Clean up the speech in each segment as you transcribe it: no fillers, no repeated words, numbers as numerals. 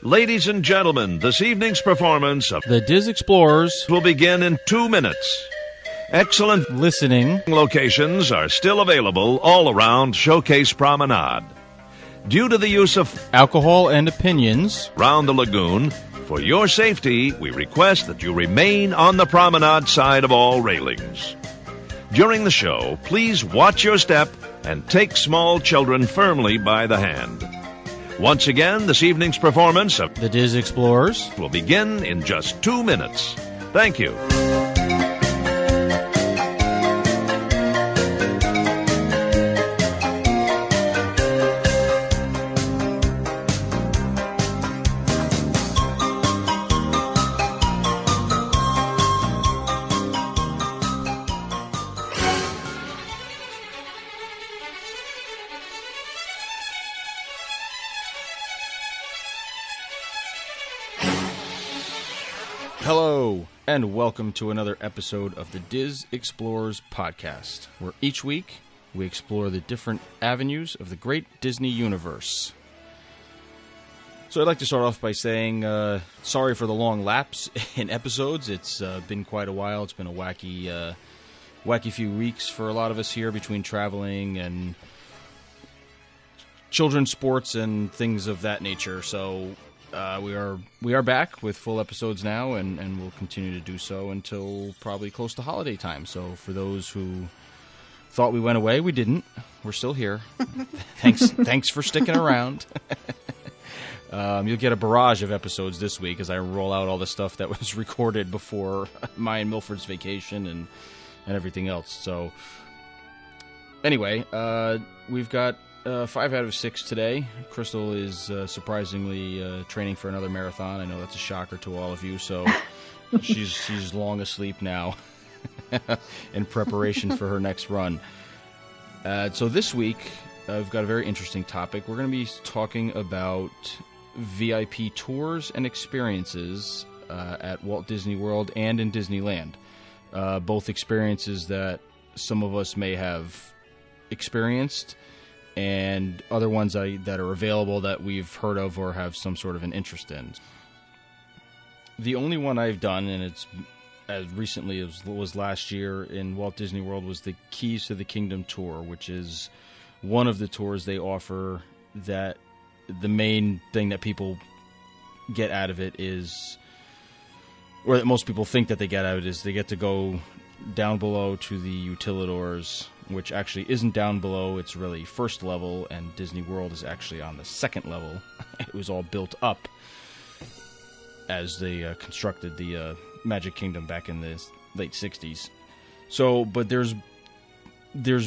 Ladies and gentlemen, this evening's performance of The Diz Explorers will begin in 2 minutes. Excellent listening locations are still available all around Showcase Promenade. Due to the use of alcohol and opinions around the lagoon, for your safety, we request that you remain on the promenade side of all railings. During the show, please watch your step and take small children firmly by the hand. Once again, this evening's performance of The Diz Explorers will begin in just 2 minutes. Thank you. Hello, and welcome to another episode of the Diz Explorers podcast, where each week we explore the different avenues of the great Disney universe. So I'd like to start off by saying sorry for the long lapse in episodes. It's been quite a while. It's been a wacky few weeks for a lot of us here between traveling and children's sports and things of that nature. So we are back with full episodes now, and we'll continue to do so until probably close to holiday time. So for those who thought we went away, we didn't. We're still here. Thanks for sticking around. You'll get a barrage of episodes this week as I roll out all the stuff that was recorded before my and Milford's vacation and everything else. So anyway, we've got 5 out of 6 today. Crystal is surprisingly training for another marathon. I know that's a shocker to all of you, so she's long asleep now in preparation for her next run. So this week, I've got a very interesting topic. We're going to be talking about VIP tours and experiences at Walt Disney World and in Disneyland. Both experiences that some of us may have experienced, and other ones that are available that we've heard of or have some sort of an interest in. The only one I've done, and it's as recently as was last year in Walt Disney World, was the Keys to the Kingdom tour, which is one of the tours they offer that the main thing that people get out of it is, or that most people think that they get out of it, is they get to go down below to the Utilidors, which actually isn't down below. It's really first level, and Disney World is actually on the second level. It was all built up as they constructed the Magic Kingdom back in the late 60s. So, but there's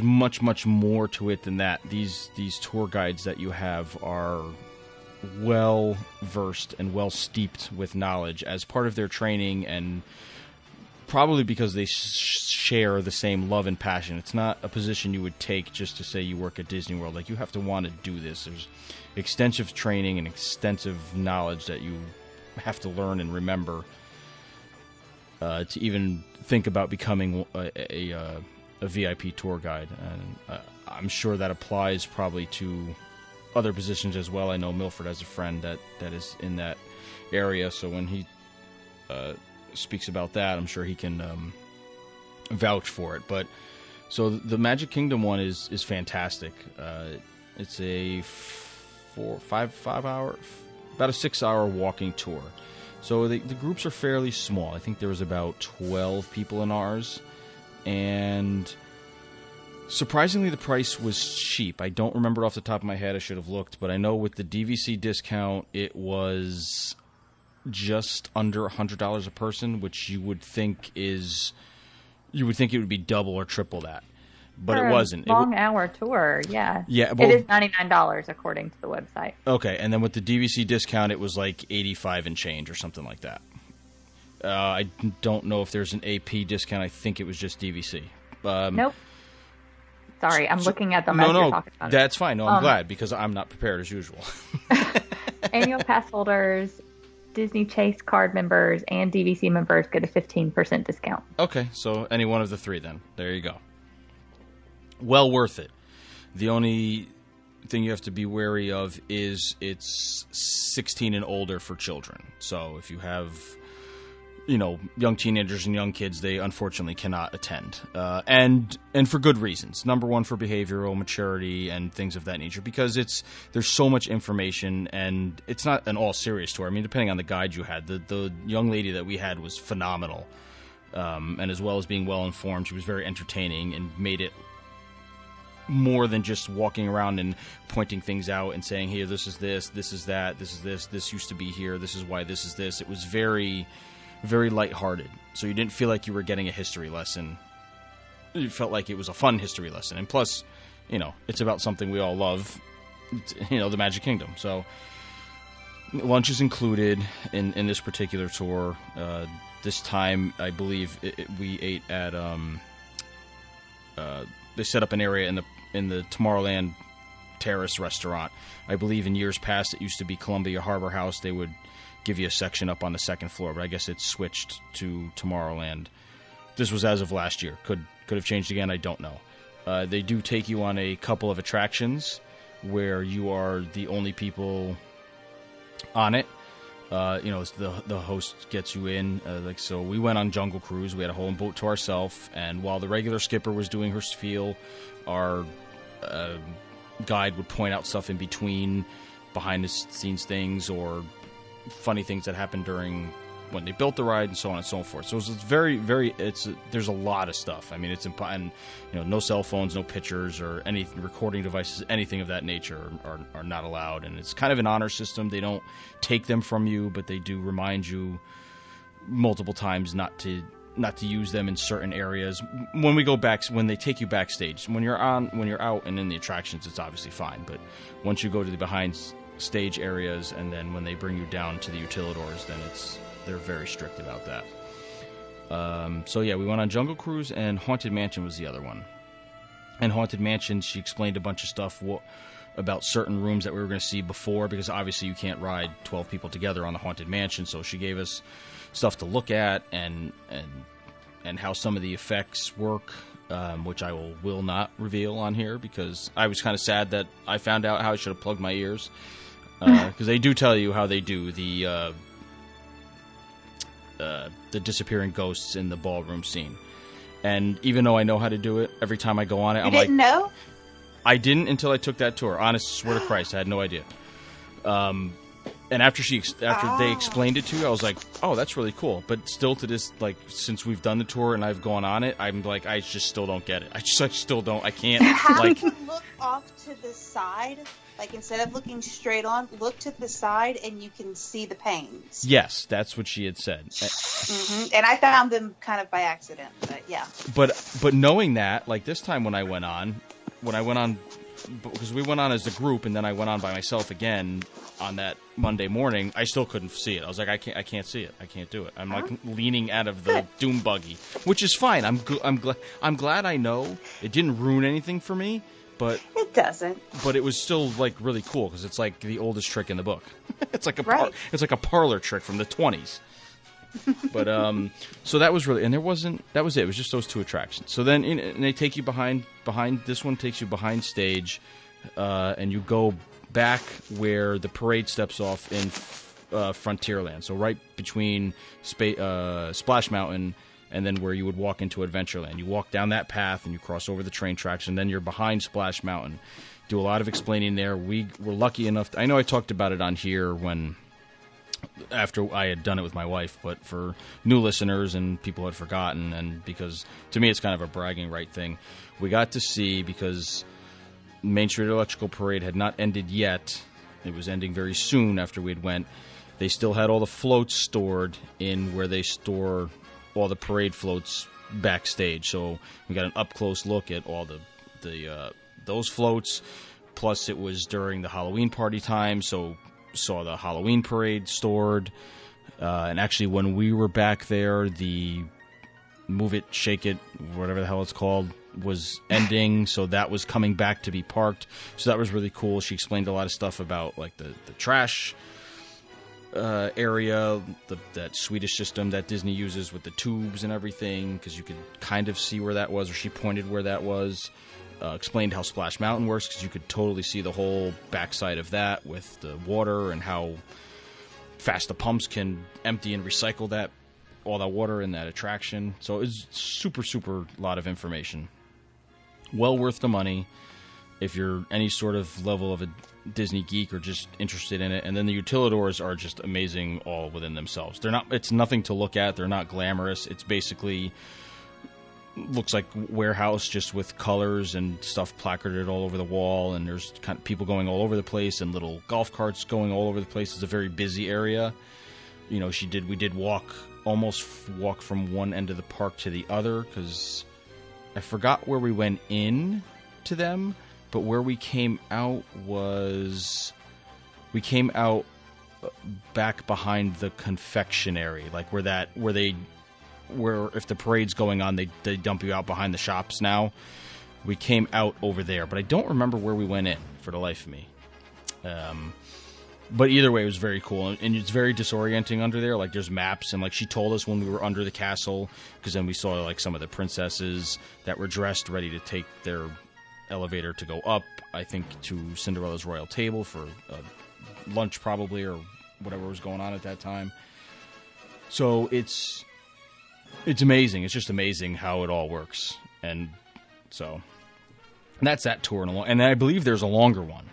much more to it than that. These tour guides that you have are well versed and well steeped with knowledge as part of their training, and probably because they share the same love and passion. It's not a position you would take just to say you work at Disney World. Like, you have to want to do this. There's extensive training and extensive knowledge that you have to learn and remember to even think about becoming a VIP tour guide. And I'm sure that applies probably to other positions as well. I know Milford has a friend that is in that area, so when he speaks about that, I'm sure he can vouch for it. But so the Magic Kingdom one is fantastic. It's a 5 hour, about a 6 hour walking tour. So the groups are fairly small. I think there was about 12 people in ours, and surprisingly the price was cheap. I don't remember off the top of my head. I should have looked, but I know with the DVC discount it was just under $100 a person, which you would think it would be double or triple that, but for it wasn't. Long hour tour, yeah. Yeah, it is $99 according to the website. Okay, and then with the DVC discount, it was like 85 and change or something like that. I don't know if there's an AP discount. I think it was just DVC. Nope. Sorry, I'm looking at them as you're talking about it. That's fine. No, I'm glad, because I'm not prepared as usual. Annual pass holders, Disney Chase card members, and DVC members get a 15% discount. Okay, so any one of the three then. There you go. Well worth it. The only thing you have to be wary of is it's 16 and older for children. So if you have, young teenagers and young kids, they unfortunately cannot attend, and for good reasons. Number one, for behavioral maturity and things of that nature, because there's so much information, and it's not an all serious tour. I mean, depending on the guide you had, the young lady that we had was phenomenal, and as well as being well informed, she was very entertaining and made it more than just walking around and pointing things out and saying, here, this is this is that, this is this used to be here, this is why this is this. It was very, very lighthearted. So you didn't feel like you were getting a history lesson. You felt like it was a fun history lesson. And plus, it's about something we all love, the Magic Kingdom. So lunch is included in this particular tour. This time, I believe we ate at they set up an area in the Tomorrowland Terrace restaurant. I believe in years past it used to be Columbia Harbor House. They would give you a section up on the second floor, but I guess it's switched to Tomorrowland. This was as of last year. Could have changed again. I don't know. They do take you on a couple of attractions where you are the only people on it. The host gets you in. So we went on Jungle Cruise. We had a whole boat to ourselves, and while the regular skipper was doing her spiel, our guide would point out stuff in between, behind the scenes things, or funny things that happened during when they built the ride, and so on and so forth. So it's very, very. There's a lot of stuff. I mean, it's important. No cell phones, no pictures, or any recording devices, anything of that nature are not allowed. And it's kind of an honor system. They don't take them from you, but they do remind you multiple times not to use them in certain areas. When we go back, when they take you backstage, when you're out and in the attractions, it's obviously fine. But once you go to the behind stage areas, and then when they bring you down to the utilidors, then they're very strict about that. So yeah, we went on Jungle Cruise, and Haunted Mansion was the other one. And Haunted Mansion, she explained a bunch of stuff about certain rooms that we were going to see before, because obviously you can't ride 12 people together on the Haunted Mansion. So she gave us stuff to look at and how some of the effects work, which I will not reveal on here, because I was kind of sad that I found out how I should have plugged my ears, because they do tell you how they do the disappearing ghosts in the ballroom scene. And even though I know how to do it, every time I go on it, I'm like... You didn't know? I didn't until I took that tour. Honest, swear to Christ, I had no idea. And after they explained it to you, I was like, oh, that's really cool. But still to this, like, since we've done the tour and I've gone on it, I'm like, I just still don't get it. I still don't. I can't. Have you look off to the side? Like, instead of looking straight on, look to the side and you can see the panes. Yes, that's what she had said. Mm-hmm. And I found them kind of by accident, but yeah. But knowing that, like this time when I went on, because we went on as a group and then I went on by myself again on that Monday morning, I still couldn't see it. I was like, I can't see it. I can't do it. I'm like leaning out of the doom buggy, which is fine. I'm glad I know it didn't ruin anything for me. But it doesn't. But it was still like really cool, because it's like the oldest trick in the book. It's like a parlor trick from the 20s. But so that was really, and that was it. It was just those two attractions. So then and they take you behind. This one takes you behind stage, and you go back where the parade steps off in Frontierland. So right between Splash Mountain and then where you would walk into Adventureland. You walk down that path and you cross over the train tracks, and then you're behind Splash Mountain. Do a lot of explaining there. We were lucky enough I know I talked about it on here after I had done it with my wife, but for new listeners and people who had forgotten, and because to me it's kind of a bragging right thing, we got to see, because Main Street Electrical Parade had not ended yet. It was ending very soon after we had went. They still had all the floats stored in where they store all the parade floats backstage, so we got an up close look at all those floats. Plus, it was during the Halloween party time, so saw the Halloween parade stored. And actually, when we were back there, the Move It, Shake It, whatever the hell it's called, was ending, so that was coming back to be parked. So that was really cool. She explained a lot of stuff about like the trash area, that Swedish system that Disney uses with the tubes and everything, because you could kind of see where that was, or she pointed where that was. explained how Splash Mountain works, because you could totally see the whole backside of that with the water and how fast the pumps can empty and recycle all that water in that attraction. So it's super, super lot of information. Well worth the money if you're any sort of level of a Disney geek or just interested in it. And then the utilidors are just amazing all within themselves. It's nothing to look at. They're not glamorous. It's basically looks like warehouse just with colors and stuff placarded all over the wall, and there's kind of people going all over the place and little golf carts going all over the place. It's a very busy area. You know, we did almost walk from one end of the park to the other, because I forgot where we went in to them, but where we came out back behind the confectionery, like where if the parade's going on, they dump you out behind the shops now. We came out over there, but I don't remember where we went in for the life of me. But either way, it was very cool, and it's very disorienting under there. Like, there's maps, and like she told us when we were under the castle, because then we saw like some of the princesses that were dressed, ready to take their elevator to go up, I think, to Cinderella's royal table for lunch probably, or whatever was going on at that time. So it's amazing. It's just amazing how it all works. And that's that tour. And I believe there's a longer one.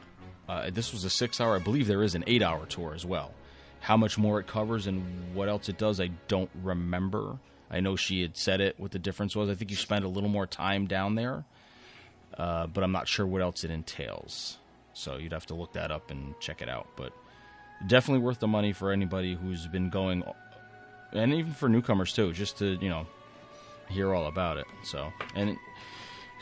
This was a 6-hour. I believe there is an 8-hour tour as well. How much more it covers and what else it does, I don't remember. I know she had said it, what the difference was. I think you spend a little more time down there, but I'm not sure what else it entails. So you'd have to look that up and check it out. But definitely worth the money for anybody who's been going, and even for newcomers too, just to, hear all about it. So, and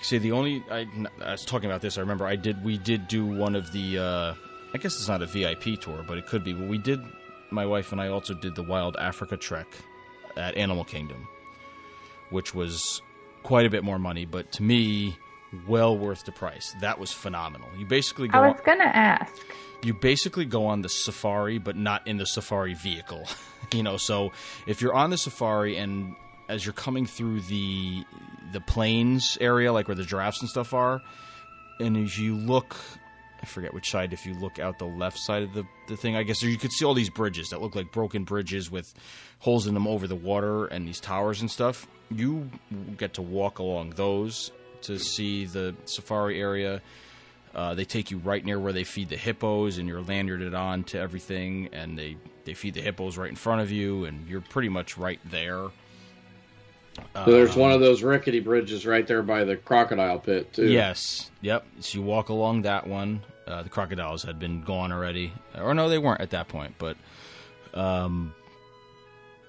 see, I was talking about this. I remember we did do one of the, I guess it's not a VIP tour, but it could be. But my wife and I also did the Wild Africa Trek at Animal Kingdom, which was quite a bit more money, but to me, well worth the price. That was phenomenal. You basically I was going to ask. You basically go on the safari, but not in the safari vehicle. So if you're on the safari and as you're coming through the plains area, like where the giraffes and stuff are, and as you look, I forget which side, if you look out the left side of the thing, I guess, you could see all these bridges that look like broken bridges with holes in them over the water and these towers and stuff. You get to walk along those to see the safari area. They take you right near where they feed the hippos, and you're lanyarded on to everything, and they feed the hippos right in front of you, and you're pretty much right there. So there's one of those rickety bridges right there by the crocodile pit, too. Yes. Yep. So you walk along that one. The crocodiles had been gone already. Or no, they weren't at that point. But,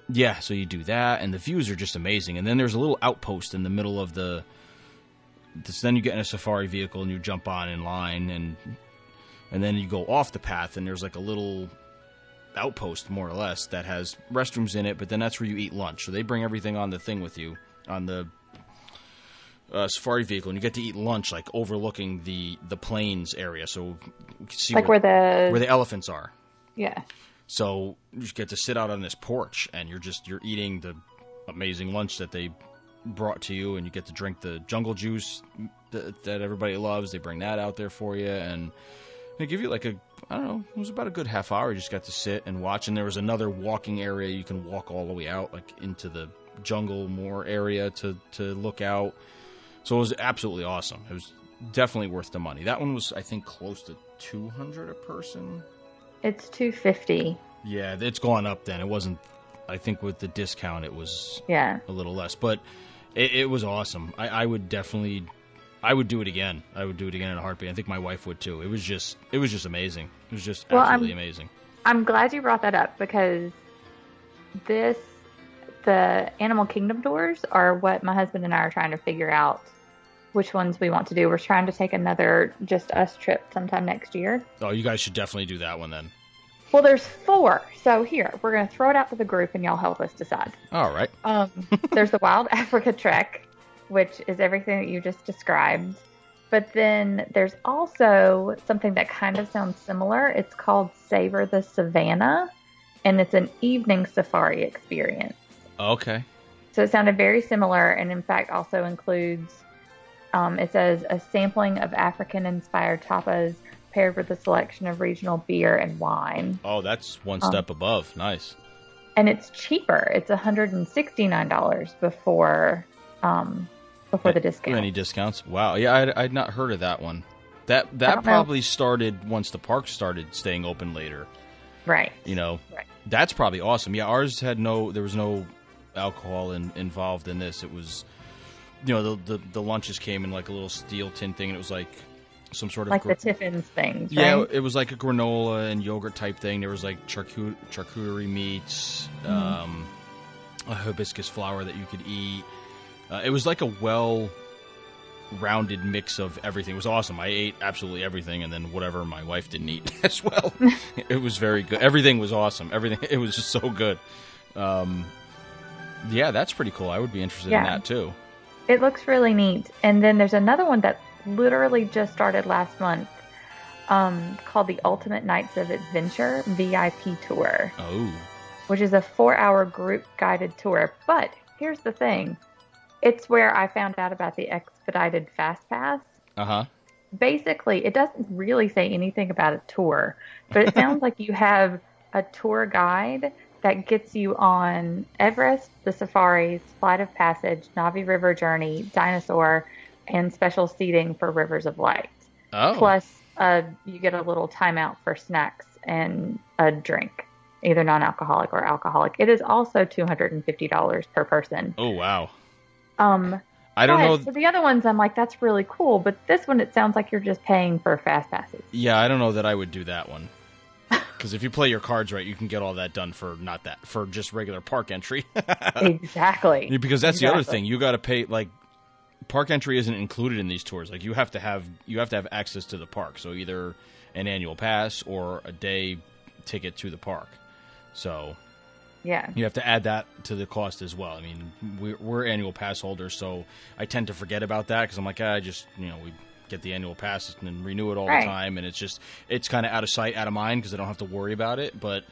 yeah, so you do that, and the views are just amazing. And then there's a little outpost in the middle of then you get in a safari vehicle, and you jump on in line, and then you go off the path, and there's like a little outpost, more or less, that has restrooms in it, but then that's where you eat lunch. So they bring everything on the thing with you, on the safari vehicle, and you get to eat lunch, like, overlooking the plains area, so you can see like where the elephants are. Yeah. So you just get to sit out on this porch, and you're eating the amazing lunch that they brought to you, and you get to drink the jungle juice that everybody loves. They bring that out there for you, and they give you it was about a good half hour. You just got to sit and watch, and there was another walking area. You can walk all the way out, like, into the jungle more area to look out. So it was absolutely awesome. It was definitely worth the money. That one was, I think, close to $200 a person. It's $250. Yeah, it's gone up then. It wasn't, I think with the discount, it was a little less. But it was awesome. I would do it again. I would do it again in a heartbeat. I think my wife would too. It was just amazing. It was just absolutely amazing. I'm glad you brought that up, because the Animal Kingdom tours are what my husband and I are trying to figure out which ones we want to do. We're trying to take another Just Us trip sometime next year. Oh, you guys should definitely do that one then. Well, there's 4. So here, we're going to throw it out to the group, and y'all help us decide. All right. There's the Wild Africa Trek, which is everything that you just described. But then there's also something that kind of sounds similar. It's called Savor the Savannah, and it's an evening safari experience. Okay. So it sounded very similar, and in fact also includes It says a sampling of African-inspired tapas paired with a selection of regional beer and wine. Oh, that's one step above. Nice. And it's cheaper. It's $169 before the discount. Any discounts? Wow. Yeah, I'd not heard of that one. That probably started once the park started staying open later. Right. Right. That's probably awesome. Yeah, ours there was no alcohol involved in this. It was, the lunches came in like a little steel tin thing, and it was like some sort of like the Tiffin's things. Yeah, right? It was like a granola and yogurt type thing. There was like charcuterie meats, a hibiscus flower that you could eat. It was like a well-rounded mix of everything. It was awesome. I ate absolutely everything, and then whatever my wife didn't eat as well. It was very good. Everything was awesome. It was just so good. Yeah, that's pretty cool. I would be interested in that too. It looks really neat. And then there's another one that literally just started last month, called the Ultimate Nights of Adventure VIP Tour. Oh. Which is a 4-hour group guided tour. But here's the thing. It's where I found out about the expedited fast pass. Uh-huh. Basically, it doesn't really say anything about a tour, but it sounds like you have a tour guide that gets you on Everest, the safaris, Flight of Passage, Navi River Journey, Dinosaur, and special seating for Rivers of Light. Oh. Plus, you get a little timeout for snacks and a drink, either non-alcoholic or alcoholic. It is also $250 per person. Oh, wow. I don't know. So the other ones, I'm like, that's really cool. But this one, it sounds like you're just paying for fast passes. Yeah, I don't know that I would do that one. Because if you play your cards right, you can get all that done for just regular park entry. Exactly. Because that's the other thing. You got to pay, like, park entry isn't included in these tours. Like, you have to have access to the park. So either an annual pass or a day ticket to the park. So yeah, you have to add that to the cost as well. I mean, we're annual pass holders, so I tend to forget about that because I'm like, we get the annual pass and then renew it all the time, and it's kind of out of sight, out of mind because I don't have to worry about it. But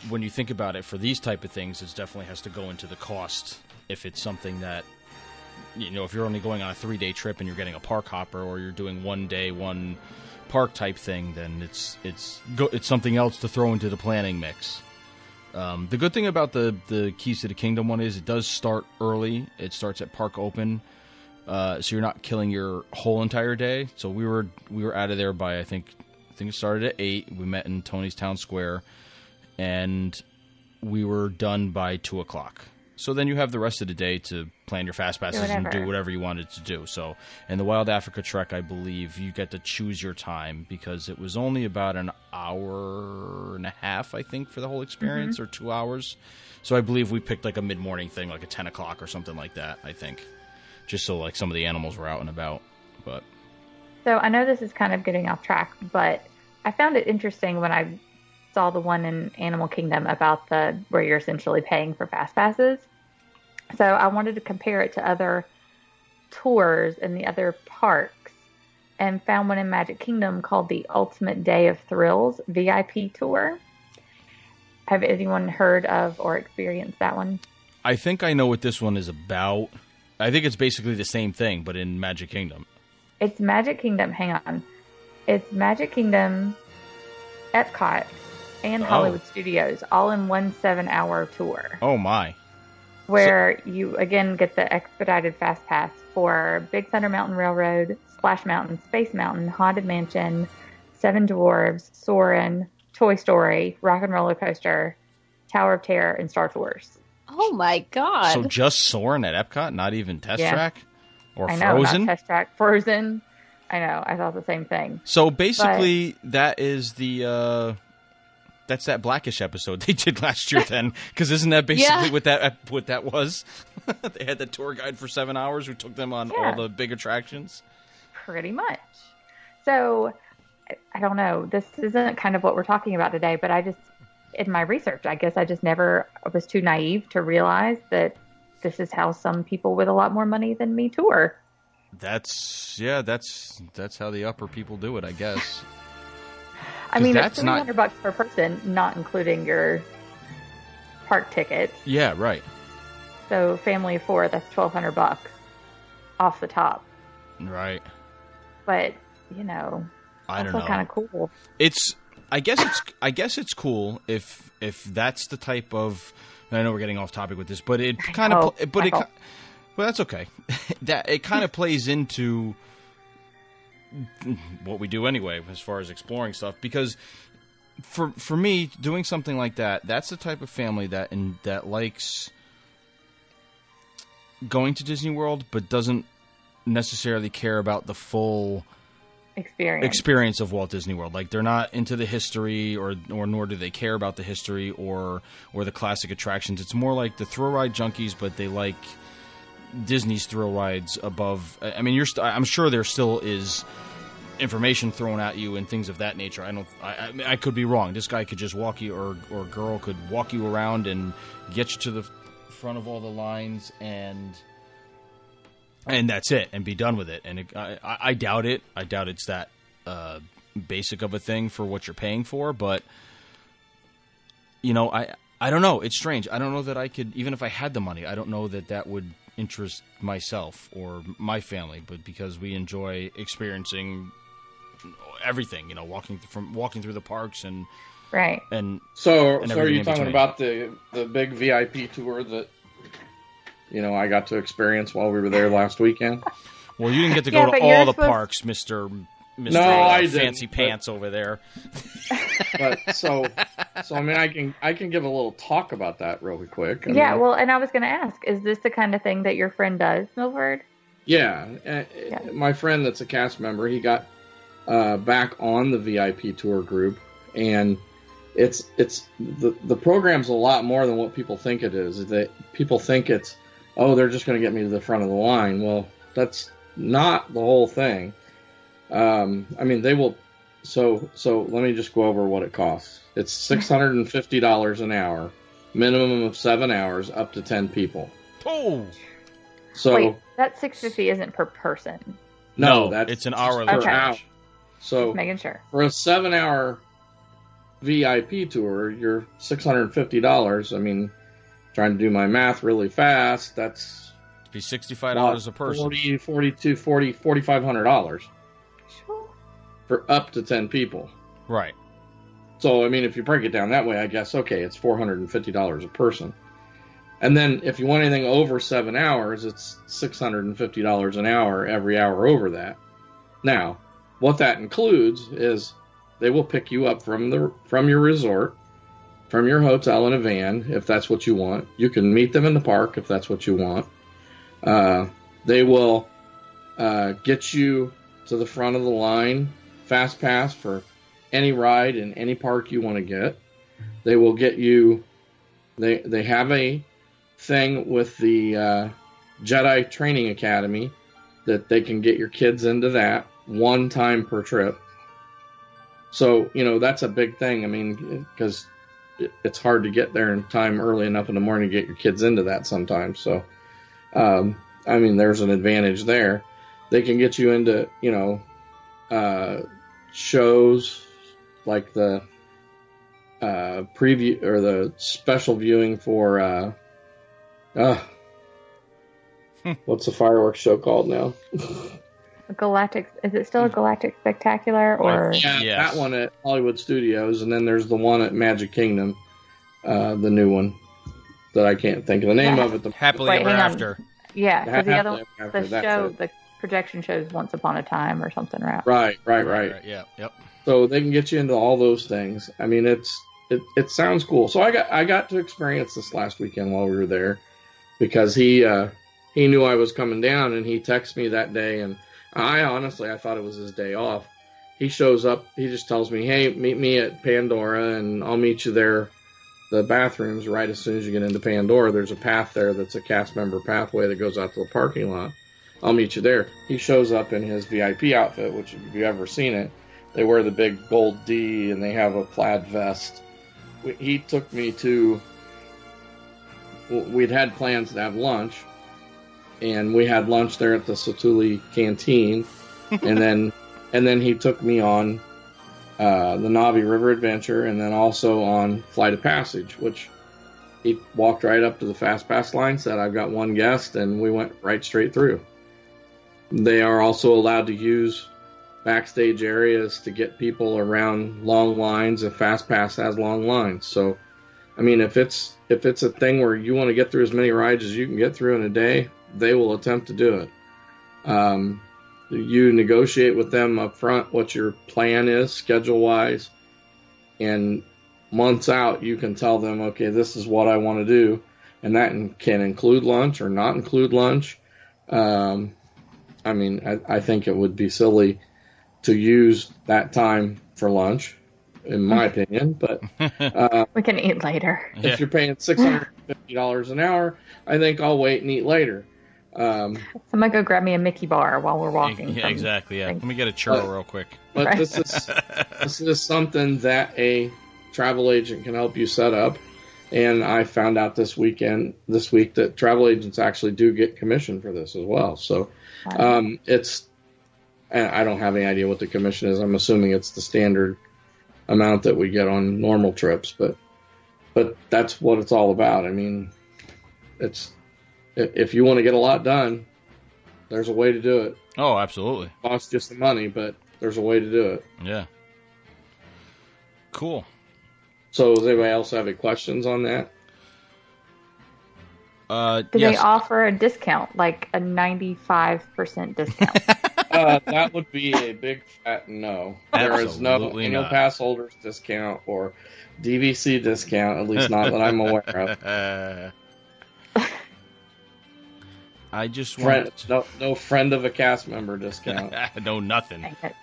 when you think about it, for these type of things, it definitely has to go into the cost. If it's something that, if you're only going on a 3-day trip and you're getting a park hopper, or you're doing 1 day, one park type thing, then it's something else to throw into the planning mix. The good thing about the Keys to the Kingdom one is it does start early. It starts at park open. So you're not killing your whole entire day. So we were out of there by I think it started at 8. We met in Tony's Town Square, and we were done by 2:00. So then you have the rest of the day to plan your fast passes and do whatever you wanted to do. So in the Wild Africa Trek, I believe you get to choose your time because it was only about an hour and a half, I think, for the whole experience, or 2 hours. So I believe we picked like a mid-morning thing, like a 10 o'clock or something like that, I think. Just so like some of the animals were out and about. But so I know this is kind of getting off track, but I found it interesting when I saw the one in Animal Kingdom about where you're essentially paying for fast passes. So I wanted to compare it to other tours in the other parks and found one in Magic Kingdom called the Ultimate Day of Thrills VIP Tour. Have anyone heard of or experienced that one? I think I know what this one is about. I think it's basically the same thing, but in Magic Kingdom. It's Magic Kingdom. Hang on. It's Magic Kingdom, EPCOT'S, and Hollywood Studios, all in one 7-hour tour. Oh, my. Where you, again, get the expedited fast pass for Big Thunder Mountain Railroad, Splash Mountain, Space Mountain, Haunted Mansion, Seven Dwarves, Soarin', Toy Story, Rock and Roller Coaster, Tower of Terror, and Star Tours. Oh, my God. So just Soarin' at Epcot, not even Test Track? Or I know, Frozen? Not Test Track. Frozen. I know. I thought the same thing. So basically, that is that's that Blackish episode they did last year then. Because isn't that basically what that was? They had the tour guide for 7 hours who took them on all the big attractions? Pretty much. So, I don't know. This isn't kind of what we're talking about today, but in my research, I guess I just never was too naive to realize that this is how some people with a lot more money than me tour. That's how the upper people do it, I guess. I mean, it's $300 per person, not including your park ticket. Yeah, right. So family of 4, that's $1,200 off the top. Right. But, you know, I don't also know. kind of cool. I guess it's cool if that's the type of. I know we're getting off topic with this, but it kind of. Well, that's okay. That it kind of plays into what we do anyway, as far as exploring stuff. Because for me, doing something like that's the type of family that likes going to Disney World, but doesn't necessarily care about the full experience of Walt Disney World. Like, they're not into the history, or nor do they care about the history or the classic attractions. It's more like the thrill ride junkies, but they like Disney's thrill rides above. I mean, I'm sure there still is information thrown at you and things of that nature. I could be wrong. This guy could just walk you, or girl could walk you around and get you to the front of all the lines, and that's it, and be done with it. And I doubt it. I doubt it's that basic of a thing for what you're paying for. But you know, I don't know. It's strange. I don't know that I could, even if I had the money, I don't know that would interest myself or my family. But because we enjoy experiencing everything, you know, walking through the parks and. Right. And so are you talking about the big VIP tour that, you know, I got to experience while we were there last weekend? Well, you didn't get to go to all the parks, Mr. Fancy Pants over there. But so I mean, I can give a little talk about that really quick. Well, and I was going to ask, is this the kind of thing that your friend does, Milford? Yeah. My friend that's a cast member, he got back on the VIP tour group, and it's the program's a lot more than what people think it is. That people think it's, they're just going to get me to the front of the line. Well, that's not the whole thing. I mean, they will. So let me just go over what it costs. It's $650 an hour, minimum of 7 hours, up to 10 people. Oh. So wait, that $650 isn't per person. No, it's an hourly charge. So just making sure. For a 7-hour VIP tour, you're $650. I mean, trying to do my math really fast, that's be $65 a person. $4,500 for up to 10 people. Right. So, I mean, if you break it down that way, I guess, okay, it's $450 a person. And then if you want anything over 7 hours, it's $650 an hour every hour over that. Now, what that includes is they will pick you up from your resort, from your hotel in a van, if that's what you want. You can meet them in the park if that's what you want. They will get you to the front of the line, fast pass for any ride in any park you want to get. They will get you. They have a thing with the Jedi Training Academy that they can get your kids into that one time per trip. So, you know, that's a big thing. I mean, because it's hard to get there in time early enough in the morning to get your kids into that sometimes. So, I mean, there's an advantage there. They can get you into, you know, shows like the preview or the special viewing for what's the fireworks show called now? Galactic. Is it still a Galactic Spectacular or? Yeah, yes. That one at Hollywood Studios, and then there's the one at Magic Kingdom, the new one that I can't think of the name of it. Happily Ever After. Yeah, because the other the projection shows Once Upon a Time or something, right? Right. Yeah, yep. So they can get you into all those things. I mean, it sounds cool. So I got to experience this last weekend while we were there, because he knew I was coming down, and he texted me that day, and I thought it was his day off. He shows up, he just tells me, hey, meet me at Pandora, and I'll meet you there. The bathrooms right as soon as you get into Pandora. There's a path there that's a cast member pathway that goes out to the parking lot. I'll meet you there. He shows up in his VIP outfit, which if you've ever seen it, they wear the big gold D and they have a plaid vest. He took me to, we'd had plans to have lunch, and we had lunch there at the Satuli Canteen, and then he took me on the Navi River Adventure, and then also on Flight of Passage, which he walked right up to the Fast Pass line, said, I've got one guest, and we went right straight through. They are also allowed to use backstage areas to get people around long lines if FastPass has long lines. So, I mean, if it's a thing where you want to get through as many rides as you can get through in a day, they will attempt to do it. You negotiate with them up front what your plan is schedule-wise, and months out you can tell them, okay, this is what I want to do, and that can include lunch or not include lunch. I mean, I think it would be silly to use that time for lunch, in my opinion, but we can eat later. If you're paying $650 an hour, I think I'll wait and eat later. I'm gonna go grab me a Mickey bar while we're walking. Yeah, exactly. Yeah, let me get a churro real quick. But Right. this is something that a travel agent can help you set up. And I found out this week that travel agents actually do get commission for this as well. So it's, I don't have any idea what the commission is. I'm assuming it's the standard amount that we get on normal trips, but that's what it's all about. I mean, if you want to get a lot done, there's a way to do it. Oh, absolutely. It costs just the money, but there's a way to do it. Yeah. Cool. So does anybody else have any questions on that? Do yes. they offer a discount, like a 95% discount? That would be a big fat no. There is no Absolutely annual not. pass holders discount or DVC discount, at least not that I'm aware of. I just want No friend of a cast member discount. no nothing. Dang it.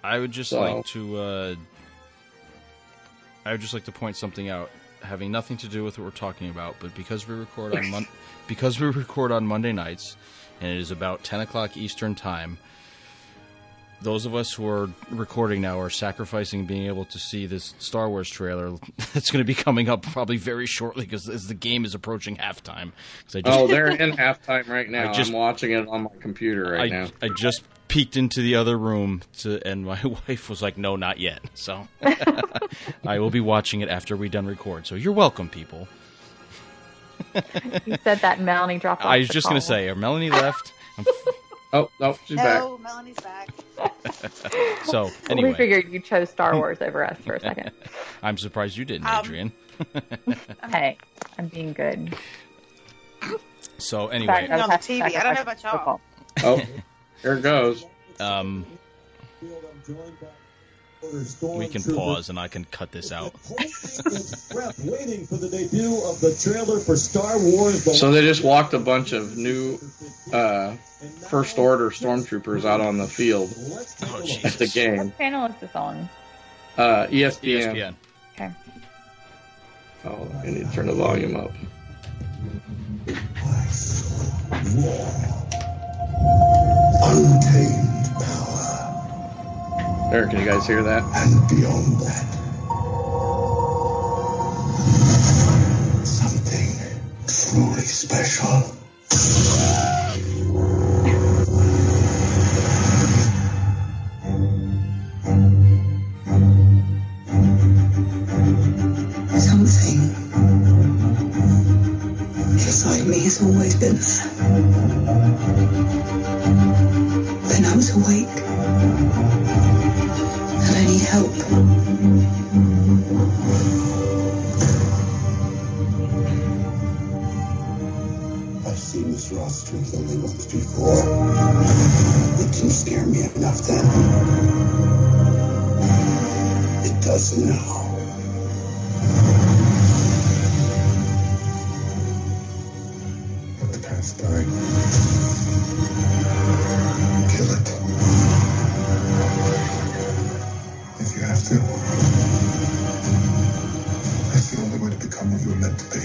I would just like to point something out, having nothing to do with what we're talking about, but because we record on Monday nights, and it is about 10 o'clock Eastern time, those of us who are recording now are sacrificing being able to see this Star Wars trailer that's going to be coming up probably very shortly, because as the game is approaching halftime. They're in halftime right now. I'm watching it on my computer right now. I just peeked into the other room, and my wife was like, no, not yet. So I will be watching it after we're done record. So you're welcome, people. You said that and Melanie dropped off. I was just going to say, Melanie left. Oh, no, she's back. No, Melanie's back. So, We anyway. figured you chose Star Wars over us for a second. I'm surprised you didn't, Adrianne. Hey, I'm being good. So, anyway. Sorry, on the TV. I don't know about y'all. Oh, here it goes. We can pause and I can cut this out. Waiting for the debut of the trailer for Star Wars. So they just walked a bunch of new First Order stormtroopers out on the field at the game. What channel is this on? ESPN. Okay. Oh, I need to turn the volume up. Untamed power. There, can you guys hear that? And beyond that, something truly special. Something inside me has always been there. Then I was awake. And I need help. I've seen this Ross strength only once before. It didn't scare me enough then. It does now. Let the past die. Kill it. If you have to. That's the only way to become what you were meant to be.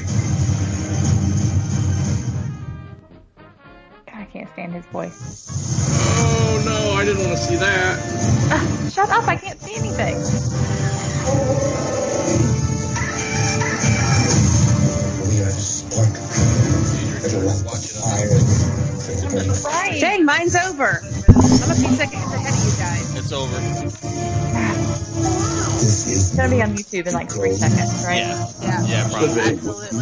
God, I can't stand his voice. Oh no, I didn't want to see that. Shut up, I can't see anything. We have a spark. It'll light the fire. Right. Dang, mine's over. I'm a few seconds ahead of you guys. It's over. This is It's going to be on YouTube in like 3 seconds, right? Yeah, probably. Absolutely.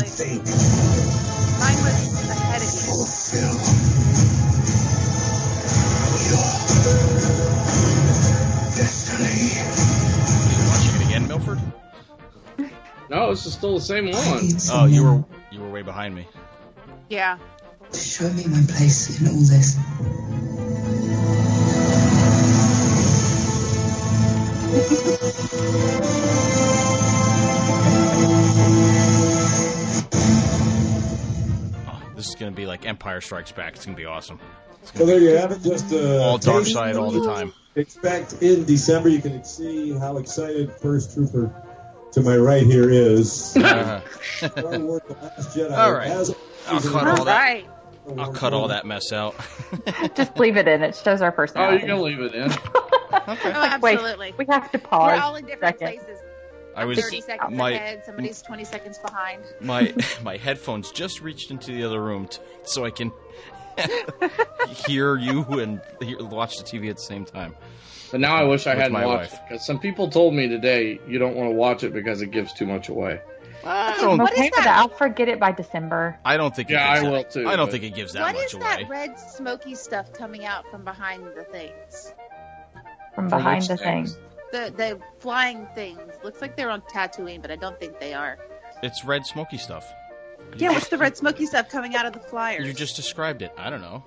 Mine was ahead of you. fulfill your destiny. Are you watching it again, Milford? No, this is still the same I one. need Oh, someone you were way behind me. Yeah. to show me my place in all this. Oh, this is gonna be like Empire Strikes Back. It's gonna be awesome. So there you have it. Just All dark taste side all the time. Expect in December. You can see how excited First Trooper to my right here is. Star Wars: The Last Jedi. All right. As I'll cut All all that. right. I'll cut all that mess out. Just leave it in. It shows our Oh, personality. you can leave it in. Okay. Oh, Wait, absolutely. we have to pause. We're all in different second. places. I was 30 seconds ahead. Somebody's 20 seconds behind. my headphones just reached into the other room so I can hear you and watch the TV at the same time. But now I wish I With hadn't my watched wife. it, because some people told me today you don't want to watch it because it gives too much away. I don't. What Okay is with that? that. I'll forget it by December. I don't think. Yeah, it gives I will that, too, I don't but- think it gives that What much is away. that red smoky stuff coming out from behind the things? From From behind which the thing. things? The flying things. Looks like they're on Tatooine, but I don't think they are. It's red smoky stuff. Yeah, what's the red smoky stuff coming out of the flyers? You just described it. I don't know.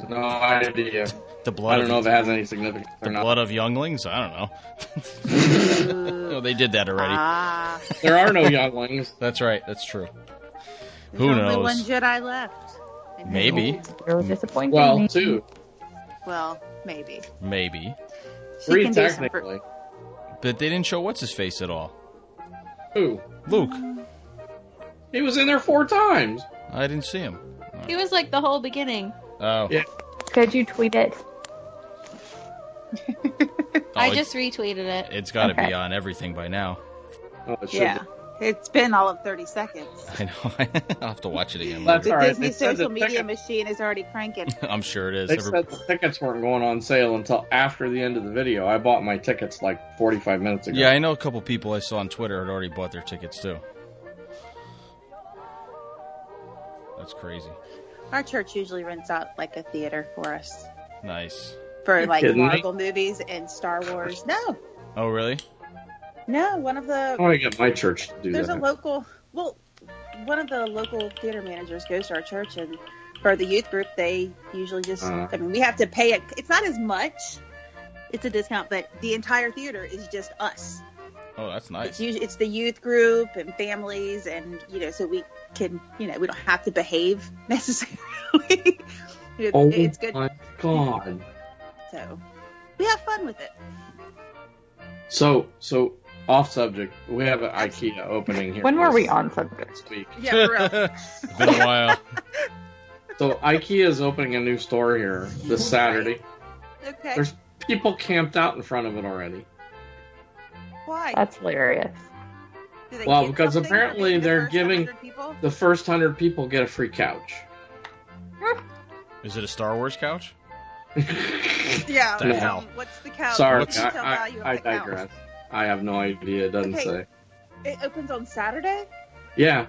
No idea. The blood. I don't know if it has any significance the or not. blood of younglings. I don't know. No, they did that already. Ah, There are no younglings. That's right. That's true. there's Who only knows? one Jedi left. And Maybe. Really disappointing. Well, me. two. Well, maybe. Maybe. She Three can do some technically. But they didn't show what's his face at all. Who? Luke. He was in there 4 times. I didn't see him. He was like the whole beginning. Oh. Yeah. Could you tweet it? I it's- just retweeted it. It's got to Okay. be on everything by now. Oh, it should Yeah. be. It's been all of 30 seconds. I know. I'll have to watch it again. That's later. all The right. Disney They said social the media ticket- machine is already cranking. I'm sure it is. They said the tickets weren't going on sale until after the end of the video. I bought my tickets like 45 minutes ago. Yeah, I know a couple people I saw on Twitter had already bought their tickets too. That's crazy. Our church usually rents out like a theater for us. Nice. For You're like kidding me? Marvel movies and Star Wars. No. Oh, really? No, one of I the want to get my church to do there's that. a local one of the local theater managers goes to our church, and for the youth group they usually just I mean we have to pay it. It's not as much. It's a discount, but the entire theater is just us. Oh, that's nice. It's the youth group and families, and so we can we don't have to behave necessarily. Oh It's good. my god. So we have fun with it. So off subject. We have an IKEA opening here. When were this- we on subject? This week. Yeah, for real. Been a while. So IKEA is opening a new store here this Saturday. Okay. There's people camped out in front of it already. Why? That's hilarious. Do they Well, give because something for apparently being the they're first giving 100 people? the first 100 people get a free couch. Is it a Star Wars couch? Yeah. The hell? What's the couch? Sorry, What's the retail value of I the couch? digress. I have no idea. It doesn't Okay. say. It opens on Saturday. Yeah,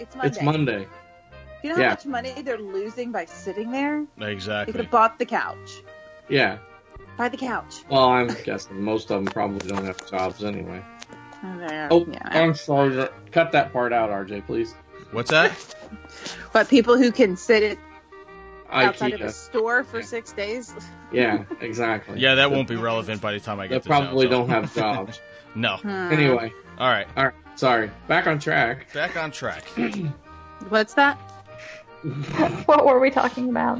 It's Monday. it's Monday. You know how Yeah. much money they're losing by sitting there? They Exactly. could have bought the couch. Yeah. Buy the couch. Well, I'm guessing most of them probably don't have jobs anyway. Yeah. Oh, I'm sorry. Cut that part out, RJ, please. What's that? But people who can sit it outside of a IKEA. store for 6 days. Yeah, exactly. Yeah, that won't be relevant by the time I They get this probably out, so. don't have jobs. No. Anyway, All right. sorry. Back on track. Back on track. What's that? What were we talking about?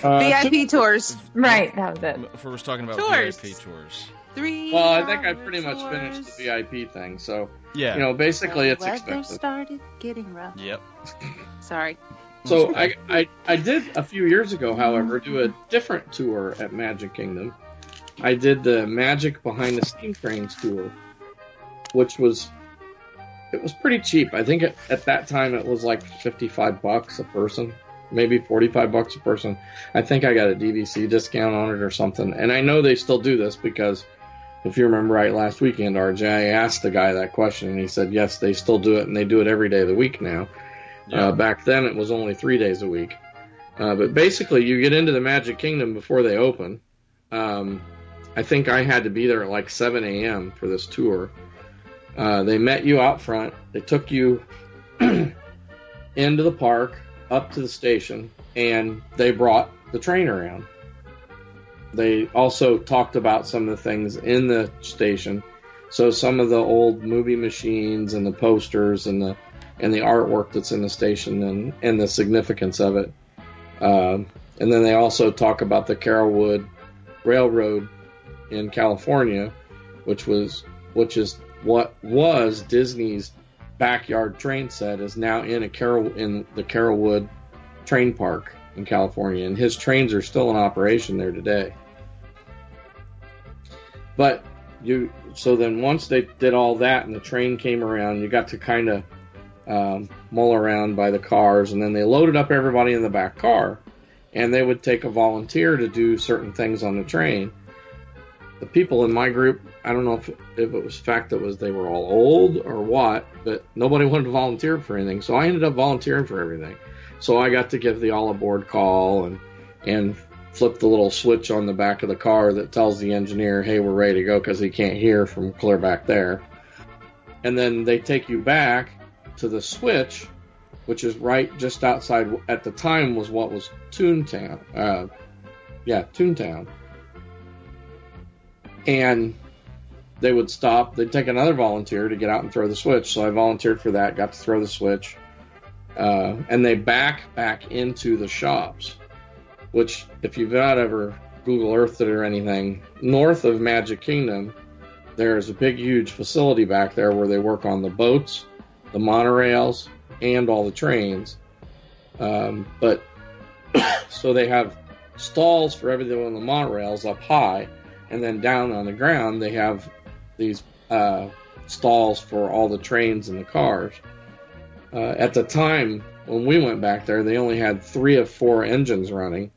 VIP tours. Right, that was it. If we was talking about Tours. VIP tours. 3 Well, I think I hour pretty much tours. finished the VIP thing. So, Yeah. basically it's Weather expected. started getting rough. Yep. Sorry. So I did a few years ago, however, do a different tour at Magic Kingdom. I did the Magic Behind the Steam Trains tour, which was pretty cheap. I think at that time it was like $55 a person, maybe $45 a person. I think I got a DVC discount on it or something. And I know they still do this because if you remember right, last weekend, RJ, I asked the guy that question and he said yes, they still do it and they do it every day of the week now. Yeah. Back then, it was only 3 days a week. But basically, you get into the Magic Kingdom before they open. I think I had to be there at like 7 a.m. for this tour. They met you out front. They took you into the park, up to the station, and they brought the train around. They also talked about some of the things in the station. So some of the old movie machines and the posters and the artwork that's in the station and the significance of it. And then they also talk about the Carolwood Railroad in California, which is what was Disney's backyard train set, is now in the Carolwood train park in California, and his trains are still in operation there today. But so then once they did all that and the train came around, you got to kind of mull around by the cars, and then they loaded up everybody in the back car, and they would take a volunteer to do certain things on the train. The people in my group, I don't know if it was the fact that they were all old or what, but nobody wanted to volunteer for anything, so I ended up volunteering for everything. So I got to give the all aboard call and flip the little switch on the back of the car that tells the engineer, hey, we're ready to go, because he can't hear from clear back there. And then they take you back to the switch, which is right just outside, at the time was what was Toontown. Toontown. And they would stop, they'd take another volunteer to get out and throw the switch. So I volunteered for that, got to throw the switch. And they back into the shops, which, if you've not ever Google Earthed it or anything, north of Magic Kingdom, there's a big, huge facility back there where they work on the boats, the monorails, and all the trains. But so they have stalls for everything on the monorails up high, and then down on the ground they have these stalls for all the trains and the cars. At the time when we went back there, they only had 3 of 4 engines running.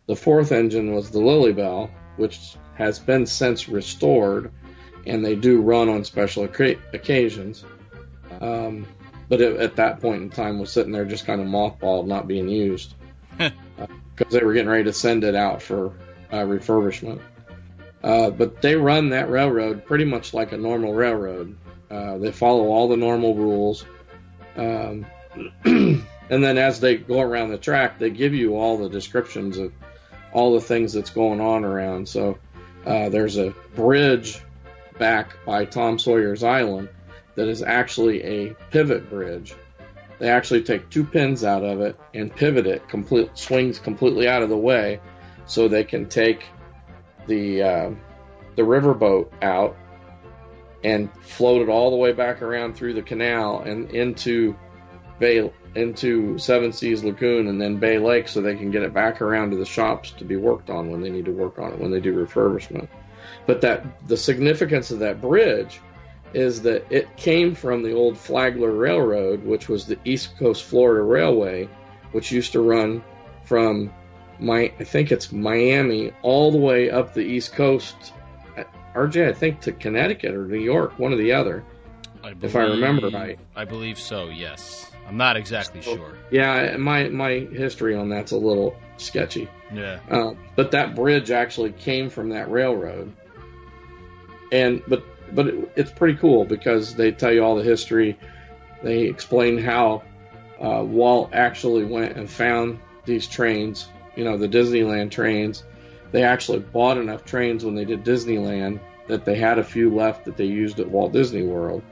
The 4th engine was the Lilybell, which has been since restored, and they do run on special occasions. But at that point in time was sitting there just kind of mothballed, not being used, because they were getting ready to send it out for refurbishment. But they run that railroad pretty much like a normal railroad. They follow all the normal rules. And then as they go around the track, they give you all the descriptions of all the things that's going on around. So there's a bridge back by Tom Sawyer's Island that is actually a pivot bridge. They actually take 2 pins out of it and pivot it, swings completely out of the way, so they can take the riverboat out and float it all the way back around through the canal and into Seven Seas Lagoon and then Bay Lake, so they can get it back around to the shops to be worked on when they need to work on it, when they do refurbishment. But the significance of that bridge is that it came from the old Flagler Railroad, which was the East Coast Florida Railway, which used to run from I think it's Miami all the way up the East Coast, RJ, I think to Connecticut or New York, one or the other, if I remember right. I believe so, yes. I'm not exactly sure. Yeah, my history on that's a little sketchy. Yeah. But that bridge actually came from that railroad. But it's pretty cool because they tell you all the history. They explain how Walt actually went and found these trains, the Disneyland trains. They actually bought enough trains when they did Disneyland that they had a few left that they used at Walt Disney World.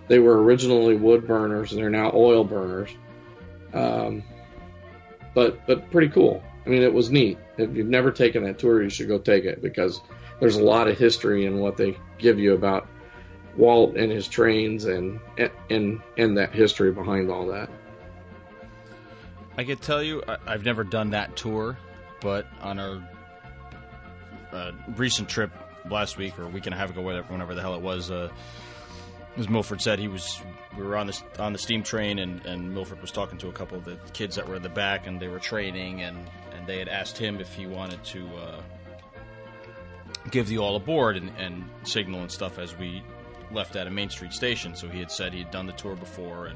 They were originally wood burners, and they're now oil burners. But pretty cool. I mean, it was neat. If you've never taken that tour, you should go take it, because there's a lot of history in what they give you about Walt and his trains and that history behind all that. I could tell you, I've never done that tour, but on our recent trip last week or a week and a half ago, whenever the hell it was, as Milford said, we were on the steam train, and Milford was talking to a couple of the kids that were in the back, and they were training, and they had asked him if he wanted to give the all aboard and signal and stuff as we left at a Main Street station. So he had said he had done the tour before,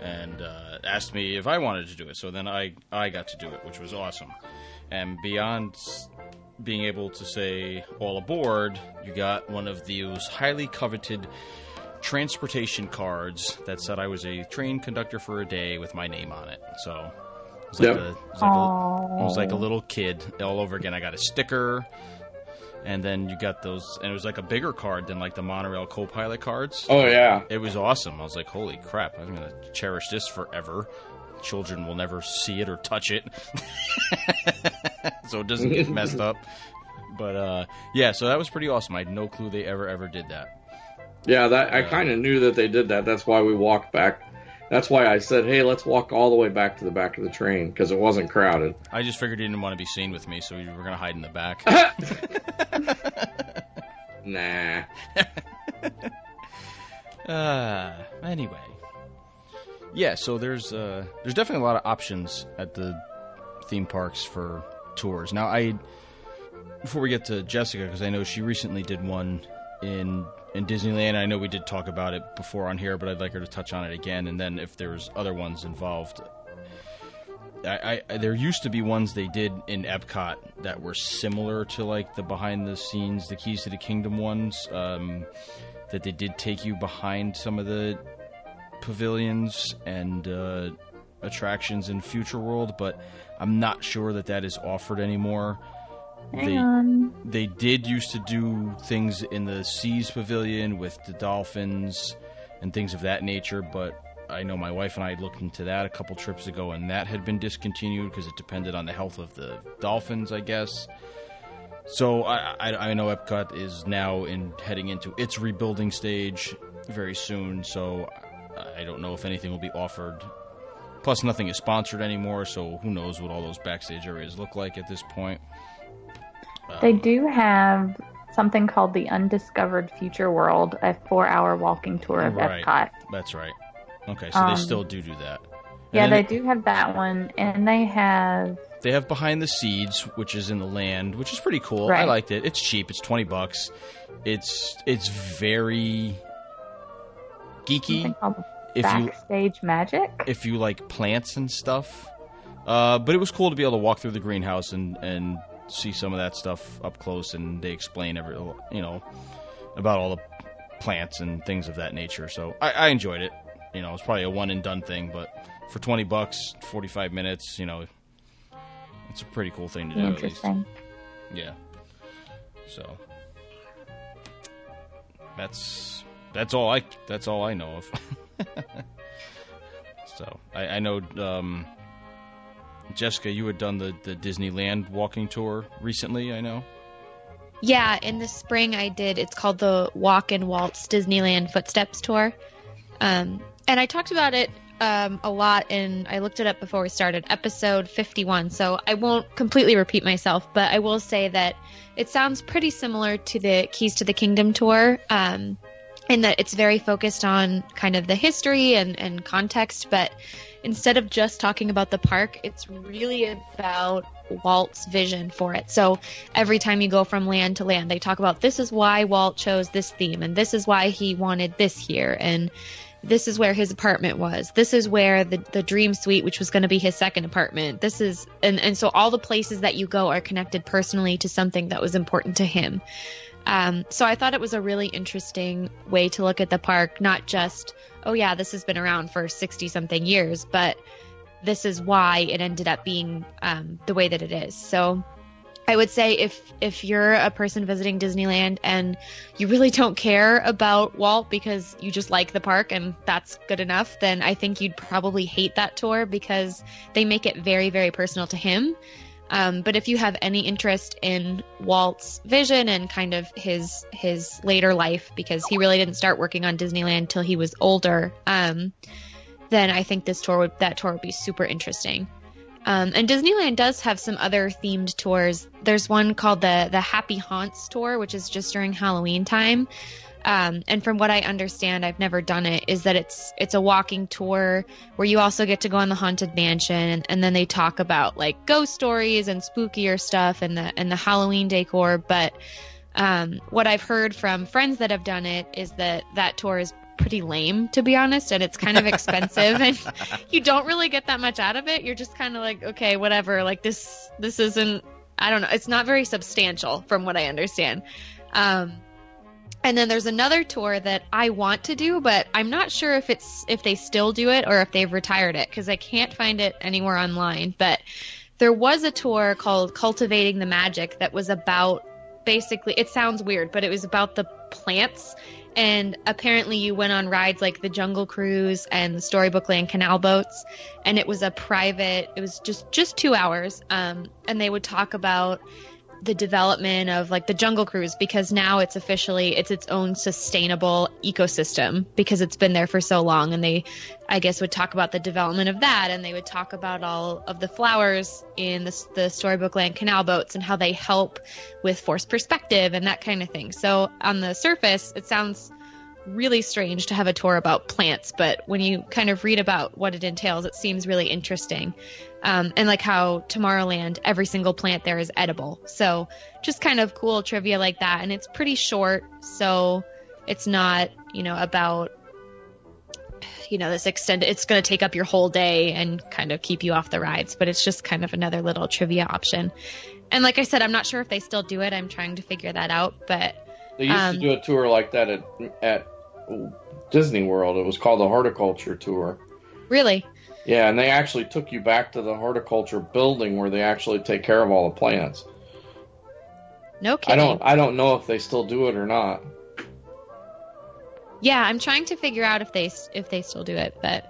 and asked me if I wanted to do it. So then I got to do it, which was awesome. And beyond being able to say all aboard, you got one of those highly coveted transportation cards that said I was a train conductor for a day with my name on it. So it was, it was like a little kid all over again. I got a sticker, and then you got those, and it was like a bigger card than like the monorail co-pilot cards. Oh, yeah. It was awesome. I was like, holy crap, I'm going to cherish this forever. Children will never see it or touch it, so it doesn't get messed up. But, yeah, so that was pretty awesome. I had no clue they ever did that. Yeah, I kind of knew that they did that. That's why we walked back. That's why I said, hey, let's walk all the way back to the back of the train, because it wasn't crowded. I just figured you didn't want to be seen with me, so you were going to hide in the back. Nah. Anyway. Yeah, so there's definitely a lot of options at the theme parks for tours. Now, before we get to Jessica, because I know she recently did one in Disneyland. I know we did talk about it before on here, but I'd like her to touch on it again. And then if there's other ones involved, there used to be ones they did in Epcot that were similar to like the behind the scenes, the Keys to the Kingdom ones, that they did take you behind some of the pavilions and attractions in Future World, but I'm not sure that is offered anymore. They did used to do things in the Seas Pavilion with the dolphins and things of that nature, but I know my wife and I looked into that a couple trips ago, and that had been discontinued because it depended on the health of the dolphins, I guess. So I know Epcot is now heading into its rebuilding stage very soon, so I don't know if anything will be offered. Plus, nothing is sponsored anymore, so who knows what all those backstage areas look like at this point. They do have something called the Undiscovered Future World, a 4-hour walking tour of Epcot. That's right. Okay, so they still do that. Yeah, they do have that one, and they have Behind the Seeds, which is in the land, which is pretty cool. Right. I liked it. It's cheap. It's $20. It's very geeky. Something called Backstage Magic. If you like plants and stuff, but it was cool to be able to walk through the greenhouse and see some of that stuff up close, and they explain about all the plants and things of that nature. So I enjoyed it. It's probably a one and done thing, but for $20, 45 minutes, it's a pretty cool thing to do. Interesting. At least. Yeah. So that's all I know of. So I know. Jessica, you had done the Disneyland walking tour recently, I know. Yeah, in the spring I did. It's called the Walk and Waltz Disneyland Footsteps Tour. And I talked about it a lot, and I looked it up before we started, episode 51. So I won't completely repeat myself, but I will say that it sounds pretty similar to the Keys to the Kingdom tour, in that it's very focused on kind of the history and context, but instead of just talking about the park, it's really about Walt's vision for it. So every time you go from land to land, they talk about this is why Walt chose this theme, and this is why he wanted this here, and this is where his apartment was. This is where the Dream Suite, which was going to be his second apartment. This is, and so all the places that you go are connected personally to something that was important to him. So I thought it was a really interesting way to look at the park, not just, oh yeah, this has been around for 60-something years, but this is why it ended up being the way that it is. So I would say if you're a person visiting Disneyland and you really don't care about Walt because you just like the park and that's good enough, then I think you'd probably hate that tour because they make it very, very personal to him. But if you have any interest in Walt's vision and kind of his later life, because he really didn't start working on Disneyland till he was older, then I think that tour would be super interesting. And Disneyland does have some other themed tours. There's one called the Happy Haunts tour, which is just during Halloween time. And from what I understand, I've never done it, is that it's a walking tour where you also get to go on the Haunted Mansion, and then they talk about like ghost stories and spookier stuff and the Halloween decor. But what I've heard from friends that have done it is that tour is pretty lame, to be honest, and it's kind of expensive, and you don't really get that much out of it. You're just kind of like, okay, whatever. Like this isn't, I don't know. It's not very substantial from what I understand. And then there's another tour that I want to do, but I'm not sure if they still do it or if they've retired it, because I can't find it anywhere online. But there was a tour called Cultivating the Magic that was about, basically, it sounds weird, but it was about the plants. And apparently you went on rides like the Jungle Cruise and the Storybook Land canal boats. And it was it was just 2 hours. And they would talk about the development of like the Jungle Cruise, because now it's its own sustainable ecosystem because it's been there for so long. And they, I guess, would talk about the development of that, and they would talk about all of the flowers in the Storybook Land canal boats and how they help with forced perspective and that kind of thing. So on the surface, it sounds really strange to have a tour about plants, but when you kind of read about what it entails, it seems really interesting. And like how Tomorrowland, every single plant there is edible. So just kind of cool trivia like that. And it's pretty short, so it's not, about, this extended, it's going to take up your whole day and kind of keep you off the rides, but it's just kind of another little trivia option. And like I said, I'm not sure if they still do it. I'm trying to figure that out, but they used to do a tour like that at Disney World. It was called the Horticulture Tour. Really? Yeah, and they actually took you back to the horticulture building where they actually take care of all the plants. No kidding. I don't know if they still do it or not. Yeah, I'm trying to figure out if they still do it, but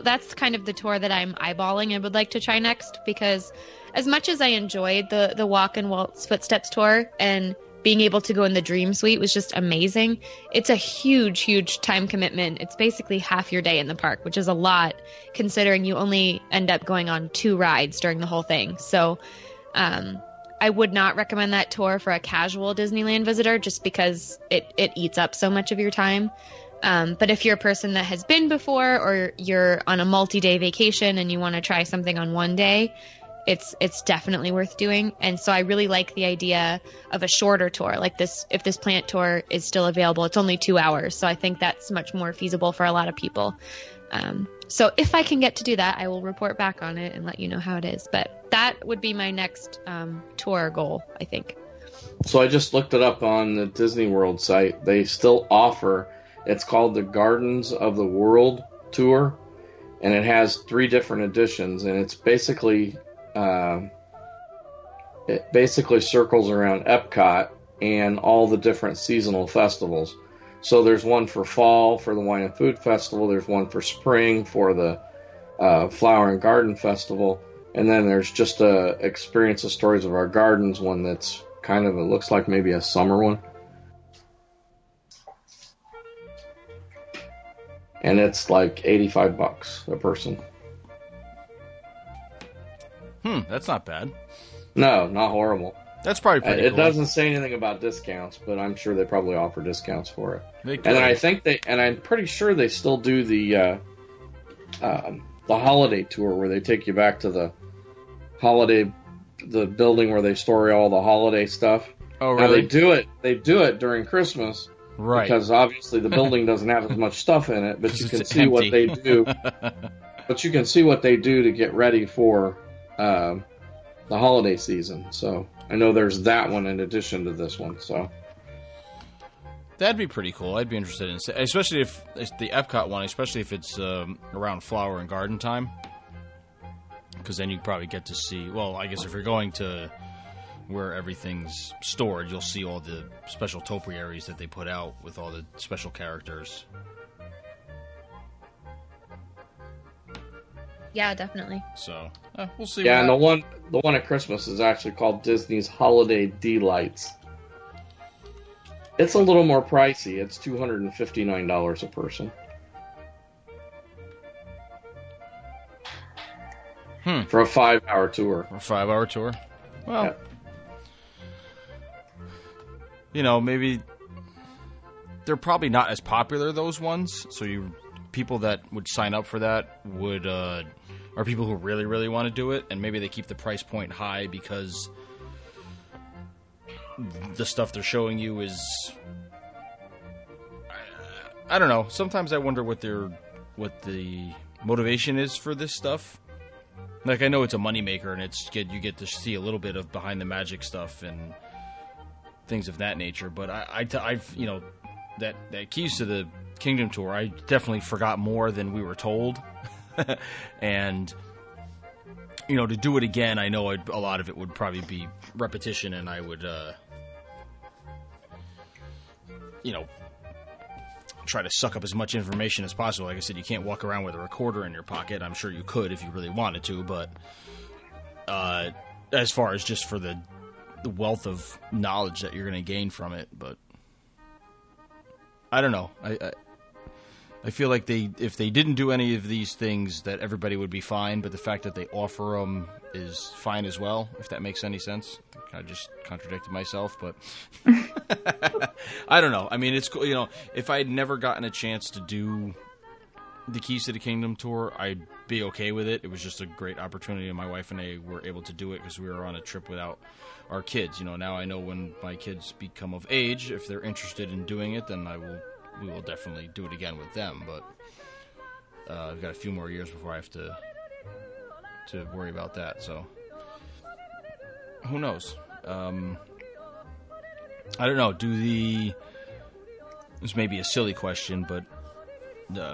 that's kind of the tour that I'm eyeballing and would like to try next, because as much as I enjoyed the Walk and Walt's Footsteps tour, and being able to go in the Dream Suite was just amazing, it's a huge time commitment. It's basically half your day in the park, which is a lot considering you only end up going on 2 rides during the whole thing. So I would not recommend that tour for a casual Disneyland visitor, just because it eats up so much of your time. But if you're a person that has been before, or you're on a multi-day vacation and you want to try something on one day, it's definitely worth doing. And so I really like the idea of a shorter tour like this. If this plant tour is still available, it's only 2 hours. So I think that's much more feasible for a lot of people. So if I can get to do that, I will report back on it and let you know how it is. But that would be my next tour goal, I think. So I just looked it up on the Disney World site. They still offer, it's called the Gardens of the World Tour, and it has 3 different editions, and it's basically it basically circles around Epcot and all the different seasonal festivals. So there's one for fall for the Wine and Food Festival, there's one for spring for the Flower and Garden Festival, and then there's just a Experience the Stories of Our Gardens one that's kind of, it looks like maybe a summer one. And it's like $85 a person. That's not bad. No, not horrible. That's probably pretty cool. It doesn't say anything about discounts, but I'm sure they probably offer discounts for it. They could. And I'm pretty sure they still do the holiday tour where they take you back to the building where they store all the holiday stuff. Oh, really? Now they do it during Christmas. Right. Because obviously the building doesn't have as much stuff in it, but you can see what they do. But you can see what they do to get ready for the holiday season. So I know there's that one in addition to this one. So that'd be pretty cool. I'd be interested in, especially if it's the Epcot one, especially if it's around flower and garden time, because then you probably get to see. Well, I guess if you're going to where everything's stored, you'll see all the special topiaries that they put out with all the special characters. Yeah, definitely. So we'll see. Yeah, and the one at Christmas is actually called Disney's Holiday Delights. It's a little more pricey. It's $259 a person. For a 5-hour tour. For a 5-hour tour? Well, yeah. You know, maybe they're probably not as popular, those ones. So people that would sign up for that are people who really, really want to do it, and maybe they keep the price point high because the stuff they're showing you is I don't know. Sometimes I wonder what the motivation is for this stuff. Like, I know it's a moneymaker, and you get to see a little bit of behind the magic stuff and things of that nature. But I've that Keys to the Kingdom tour, I definitely forgot more than we were told, and to do it again, I know a lot of it would probably be repetition, and I would try to suck up as much information as possible. Like I said, you can't walk around with a recorder in your pocket. I'm sure you could if you really wanted to, but as far as just for the wealth of knowledge that you're going to gain from it, but I don't know. I feel like if they didn't do any of these things, that everybody would be fine, but the fact that they offer them is fine as well, if that makes any sense. I just contradicted myself, but I don't know. I mean, it's cool. If I had never gotten a chance to do the Keys to the Kingdom tour, I'd be okay with it. It was just a great opportunity, and my wife and I were able to do it because we were on a trip without our kids. Now I know when my kids become of age, if they're interested in doing it, then we will definitely do it again with them. But I've got a few more years before I have to worry about that. So who knows? I don't know. This may be a silly question, but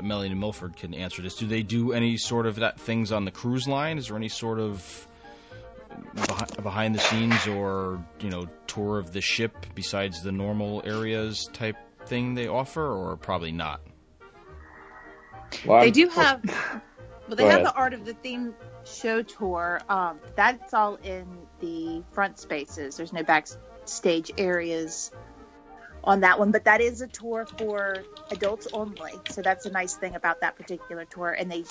Melanie and Milford can answer this. Do they do any sort of things on the cruise line? Is there any sort of behind the scenes or tour of the ship besides the normal areas type thing they offer, or probably not? Well, they do have. Well, they have the Art of the Theme show tour. That's all in the front spaces. There's no backstage areas on that one, but that is a tour for adults only. So that's a nice thing about that particular tour. And they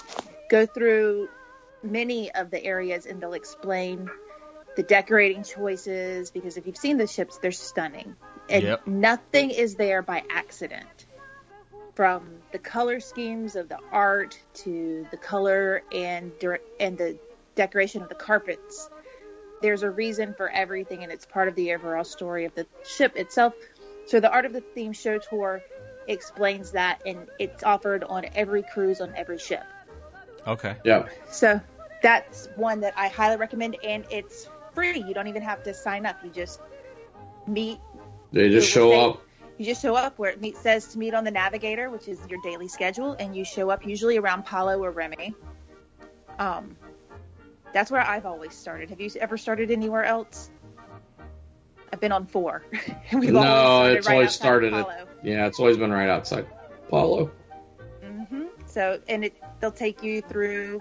go through many of the areas, and they'll explain the decorating choices, because if you've seen the ships, they're stunning. And nothing is there by accident. From the color schemes of the art to the color and the decoration of the carpets, there's a reason for everything, and it's part of the overall story of the ship itself. So the Art of the Theme show tour explains that, and it's offered on every cruise on every ship. Okay. Yeah. So that's one that I highly recommend, and it's free. You don't even have to sign up. You just meet. They just show up. You just show up where it says to meet on the Navigator, which is your daily schedule, and you show up usually around Palo or Remy. That's where I've always started. Have you ever started anywhere else? I've been on 4. It's always started at, it's always been right outside Palo. Mm-hmm. So, and they'll take you through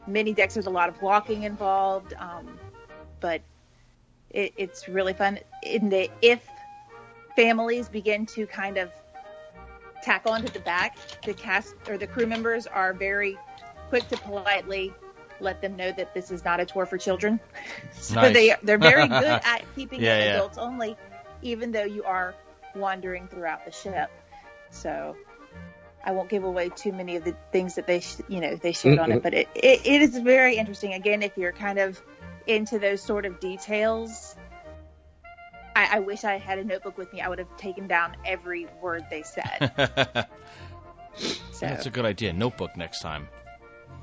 many decks. There's a lot of walking involved, but it's really fun. If families begin to kind of tack on to the back, the cast or the crew members are very quick to politely let them know that this is not a tour for children. So nice. They're very good at keeping it adults only, even though you are wandering throughout the ship. So I won't give away too many of the things that they shared on it, but it is very interesting. Again, if you're kind of into those sort of details, I wish I had a notebook with me. I would have taken down every word they said. That's a good idea. Notebook next time.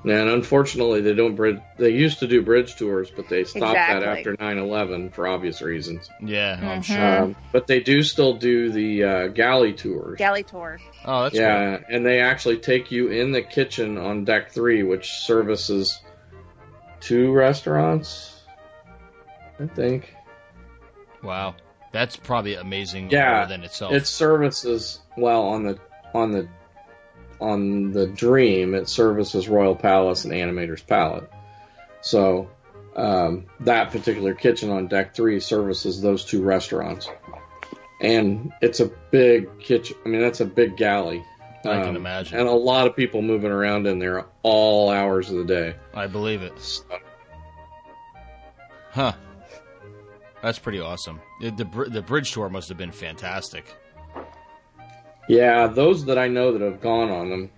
And unfortunately, they don't bridge. They used to do bridge tours, but they stopped that after 9/11 for obvious reasons. Yeah, I'm sure. But they do still do the galley tours. Galley tour. Oh, that's cool. And they actually take you in the kitchen on deck 3, which services 2 restaurants, I think. Wow, that's probably amazing. Yeah, in itself. It services on the Dream, it services Royal Palace and Animator's Palette. So that particular kitchen on deck 3 services those 2 restaurants. And it's a big kitchen. I mean, that's a big galley. I can imagine. And a lot of people moving around in there all hours of the day. I believe it. Huh. That's pretty awesome. The bridge tour must have been fantastic. Yeah, those that I know that have gone on them,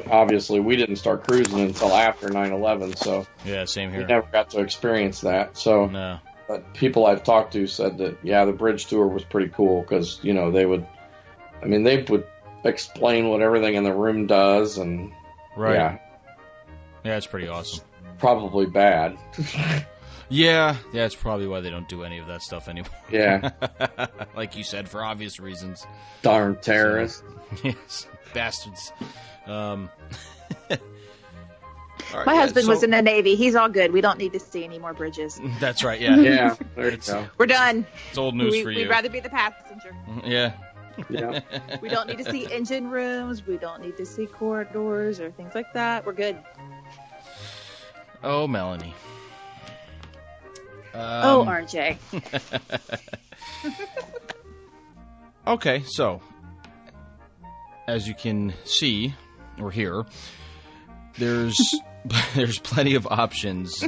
obviously we didn't start cruising until after 9/11, so yeah, same here. We never got to experience that. So, no. But people I've talked to said that the bridge tour was pretty cool because they would explain what everything in the room does, and right. Yeah, it's pretty awesome. Probably bad. Yeah, it's probably why they don't do any of that stuff anymore. Yeah. Like you said, for obvious reasons. Darn terrorists. So, yes, bastards. All right, My husband was in the Navy. He's all good. We don't need to see any more bridges. That's right, yeah. Yeah, there you go. We're done. It's old news for you. We'd rather be the passenger. Yeah. Yeah. We don't need to see engine rooms. We don't need to see corridors or things like that. We're good. Oh, Melanie. RJ. Okay, so as you can see or hear, there's plenty of options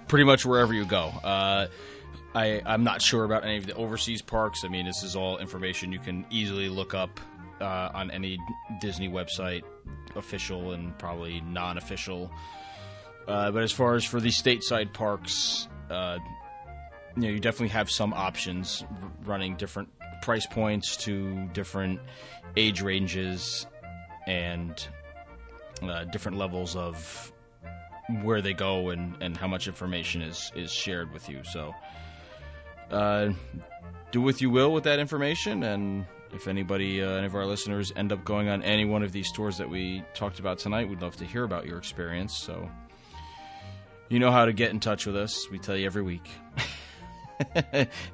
pretty much wherever you go. I'm not sure about any of the overseas parks. I mean, this is all information you can easily look up on any Disney website, official and probably non-official. But as far as for the stateside parks, you definitely have some options running different price points to different age ranges and different levels of where they go and how much information is shared with you. So do what you will with that information, and if anybody, any of our listeners end up going on any one of these tours that we talked about tonight, we'd love to hear about your experience. So you know how to get in touch with us. We tell you every week.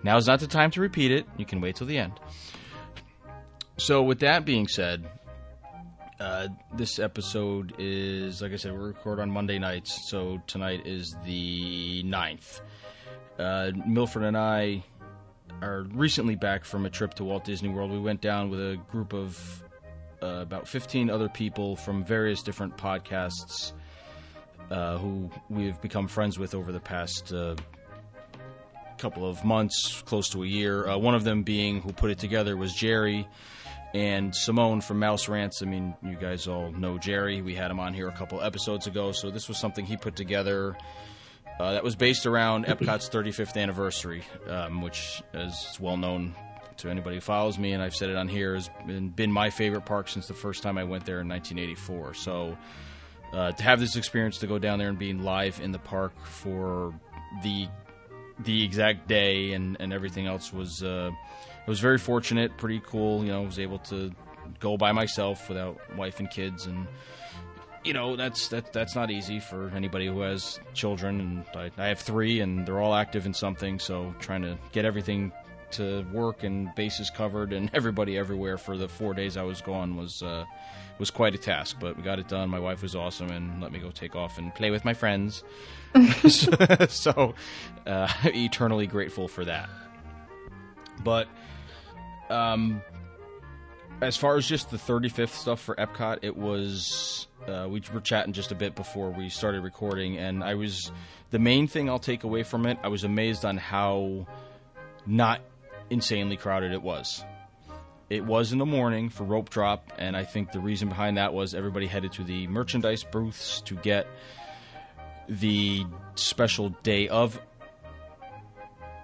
Now's not the time to repeat it. You can wait till the end. So with that being said, this episode is, like I said, we record on Monday nights, so tonight is the 9th. Milford and I are recently back from a trip to Walt Disney World. We went down with a group of about 15 other people from various different podcasts who we've become friends with over the past couple of months, close to a year. One of them being, who put it together, was Jerry and Simone from Mouserants. I mean, you guys all know Jerry. We had him on here a couple episodes ago, so this was something he put together that was based around Epcot's 35th anniversary, which, as is well known to anybody who follows me, and I've said it on here, has been my favorite park since the first time I went there in 1984. So to have this experience, to go down there and be live in the park for the exact day and everything else was very fortunate, pretty cool. I was able to go by myself without wife and kids, and that's not easy for anybody who has children, and I have 3 and they're all active in something, so trying to get everything to work and bases covered and everybody everywhere for the 4 days I was gone was quite a task, but we got it done. My wife was awesome and let me go take off and play with my friends. So eternally grateful for that. But as far as just the 35th stuff for Epcot, it was we were chatting just a bit before we started recording, and the main thing I'll take away from it, I was amazed on how not insanely crowded it was. It was in the morning for rope drop, and I think the reason behind that was everybody headed to the merchandise booths to get the special day of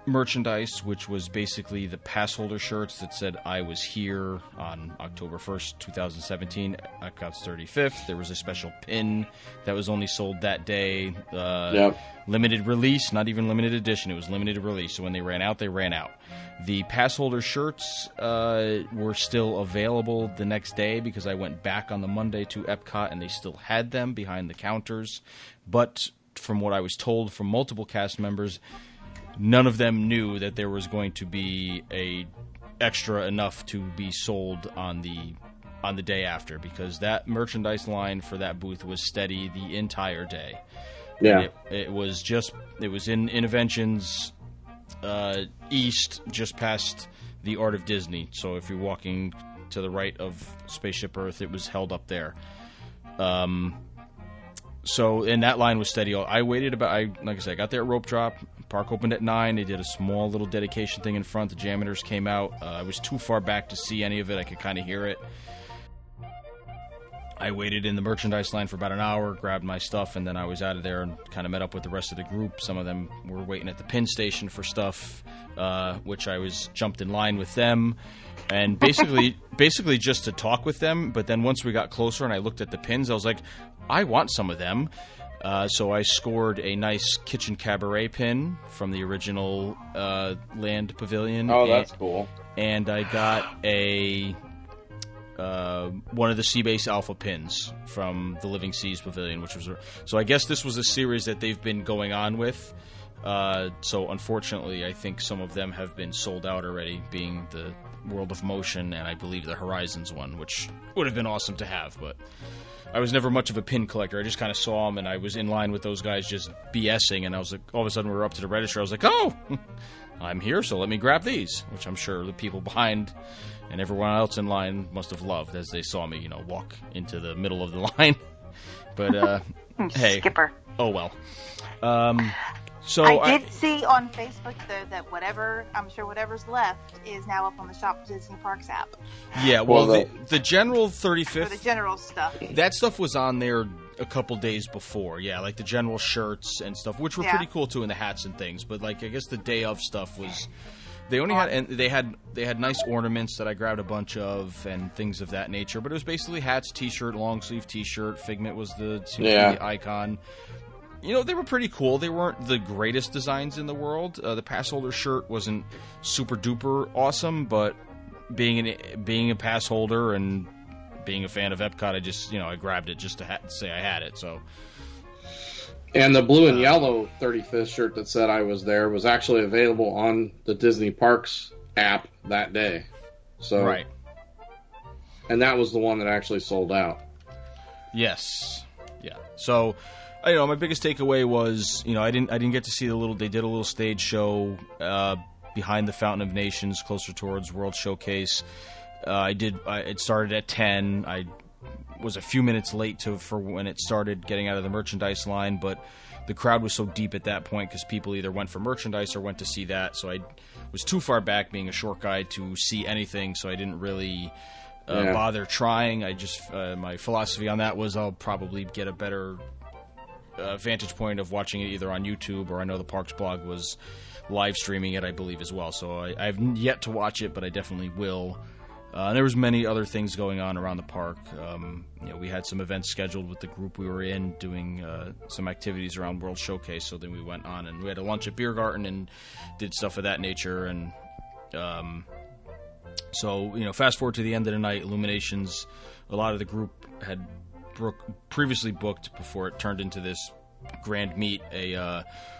merchandise, which was basically the pass holder shirts that said I was here on October 1st, 2017, Epcot's 35th. There was a special pin that was only sold that day. Limited release, not even limited edition. It was limited release. So when they ran out, they ran out. The pass holder shirts were still available the next day because I went back on the Monday to Epcot and they still had them behind the counters. But from what I was told from multiple cast members, none of them knew that there was going to be a extra enough to be sold on the day after, because that merchandise line for that booth was steady the entire day. Yeah, it was in Innoventions east, just past the Art of Disney. So if you're walking to the right of Spaceship Earth, it was held up there. So, and that line was steady. I waited like I said, I got there at rope drop. Park opened at 9. They did a small little dedication thing in front. The janitors came out. I was too far back to see any of it. I could kind of hear it. I waited in the merchandise line for about an hour, grabbed my stuff, and then I was out of there and kind of met up with the rest of the group. Some of them were waiting at the pin station for stuff, which I was jumped in line with them, and basically just to talk with them. But then once we got closer and I looked at the pins, I was like, I want some of them. So I scored a nice Kitchen Cabaret pin from the original Land Pavilion. Oh, that's cool. And I got a one of the Seabase Alpha pins from the Living Seas Pavilion, which was so. I guess this was a series that they've been going on with. So unfortunately, I think some of them have been sold out already, being the World of Motion and I believe the Horizons one, which would have been awesome to have, but I was never much of a pin collector. I just kind of saw them, and I was in line with those guys just BSing, and I was like, all of a sudden we were up to the register. I was like, oh, I'm here, so let me grab these, which I'm sure the people behind and everyone else in line must have loved as they saw me, walk into the middle of the line. But, hey. Skipper. Oh, well. So I did see on Facebook, though, that whatever's left is now up on the Shop Disney Parks app. Yeah, well, the general 35th... For the general stuff. That stuff was on there a couple days before, yeah, like the general shirts and stuff, which were pretty cool, too, and the hats and things. But, I guess the day of stuff was... They only had... And they had nice ornaments that I grabbed a bunch of and things of that nature. But it was basically hats, T-shirt, long-sleeve T-shirt. Figment was the icon. They were pretty cool. They weren't the greatest designs in the world. The pass holder shirt wasn't super duper awesome, but being a pass holder and being a fan of Epcot, I just I grabbed it just to say I had it. So. And the blue and yellow 35th shirt that said I was there was actually available on the Disney Parks app that day. So. Right. And that was the one that actually sold out. Yes. Yeah. So. My biggest takeaway was, I didn't get to see they did a little stage show behind the Fountain of Nations, closer towards World Showcase. It started at 10. I was a few minutes late for when it started getting out of the merchandise line, but the crowd was so deep at that point because people either went for merchandise or went to see that. So I was too far back, being a short guy, to see anything, so I didn't really bother trying. I just my philosophy on that was I'll probably get a better vantage point of watching it either on YouTube, or I know the Parks blog was live streaming it, I believe, as well. So I've yet to watch it, but I definitely will. And there was many other things going on around the park. We had some events scheduled with the group we were in, doing some activities around World Showcase. So then we went on and we had a lunch at Beer Garden and did stuff of that nature. And so fast forward to the end of the night, Illuminations. A lot of the group had previously booked, before it turned into this grand meet,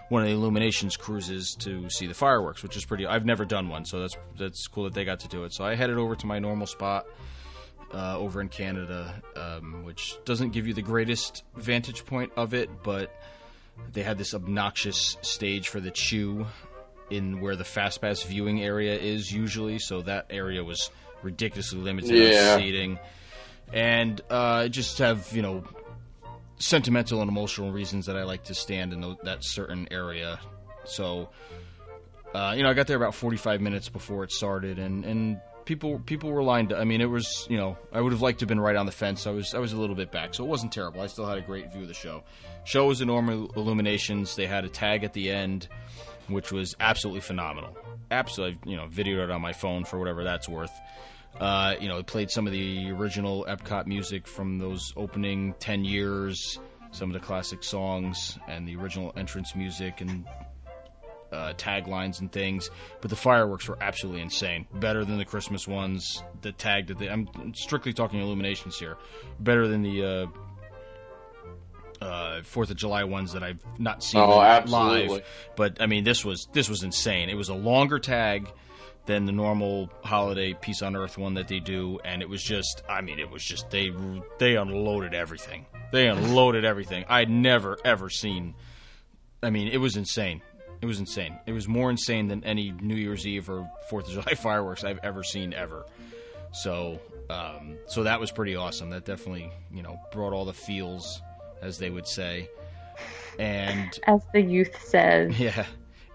one of the Illuminations cruises to see the fireworks, which is pretty. I've never done one, so that's cool that they got to do it. So I headed over to my normal spot over in Canada, which doesn't give you the greatest vantage point of it, but they had this obnoxious stage for the Chew in where the Fast Pass viewing area is usually, so that area was ridiculously limited on seating. And just have, sentimental and emotional reasons that I like to stand in that certain area. So, I got there about 45 minutes before it started, and people were lined up. I mean, it was, I would have liked to have been right on the fence. I was a little bit back, so it wasn't terrible. I still had a great view of the show. Show was a normal Illuminations. They had a tag at the end, which was absolutely phenomenal. Absolutely, videoed it on my phone for whatever that's worth. It played some of the original Epcot music from those opening 10 years, some of the classic songs, and the original entrance music and taglines and things. But the fireworks were absolutely insane. Better than the Christmas ones. The tag that I'm strictly talking Illuminations here. Better than the 4th of July ones that I've not seen live. But I mean, this was insane. It was a longer tag than the normal holiday Peace on Earth one that they do, and it was just they unloaded everything. They unloaded everything. I'd never ever seen. I mean, it was insane. It was insane. It was more insane than any New Year's Eve or 4th of July fireworks I've ever seen ever. So that was pretty awesome. That definitely brought all the feels, as they would say, and as the youth says. Yeah.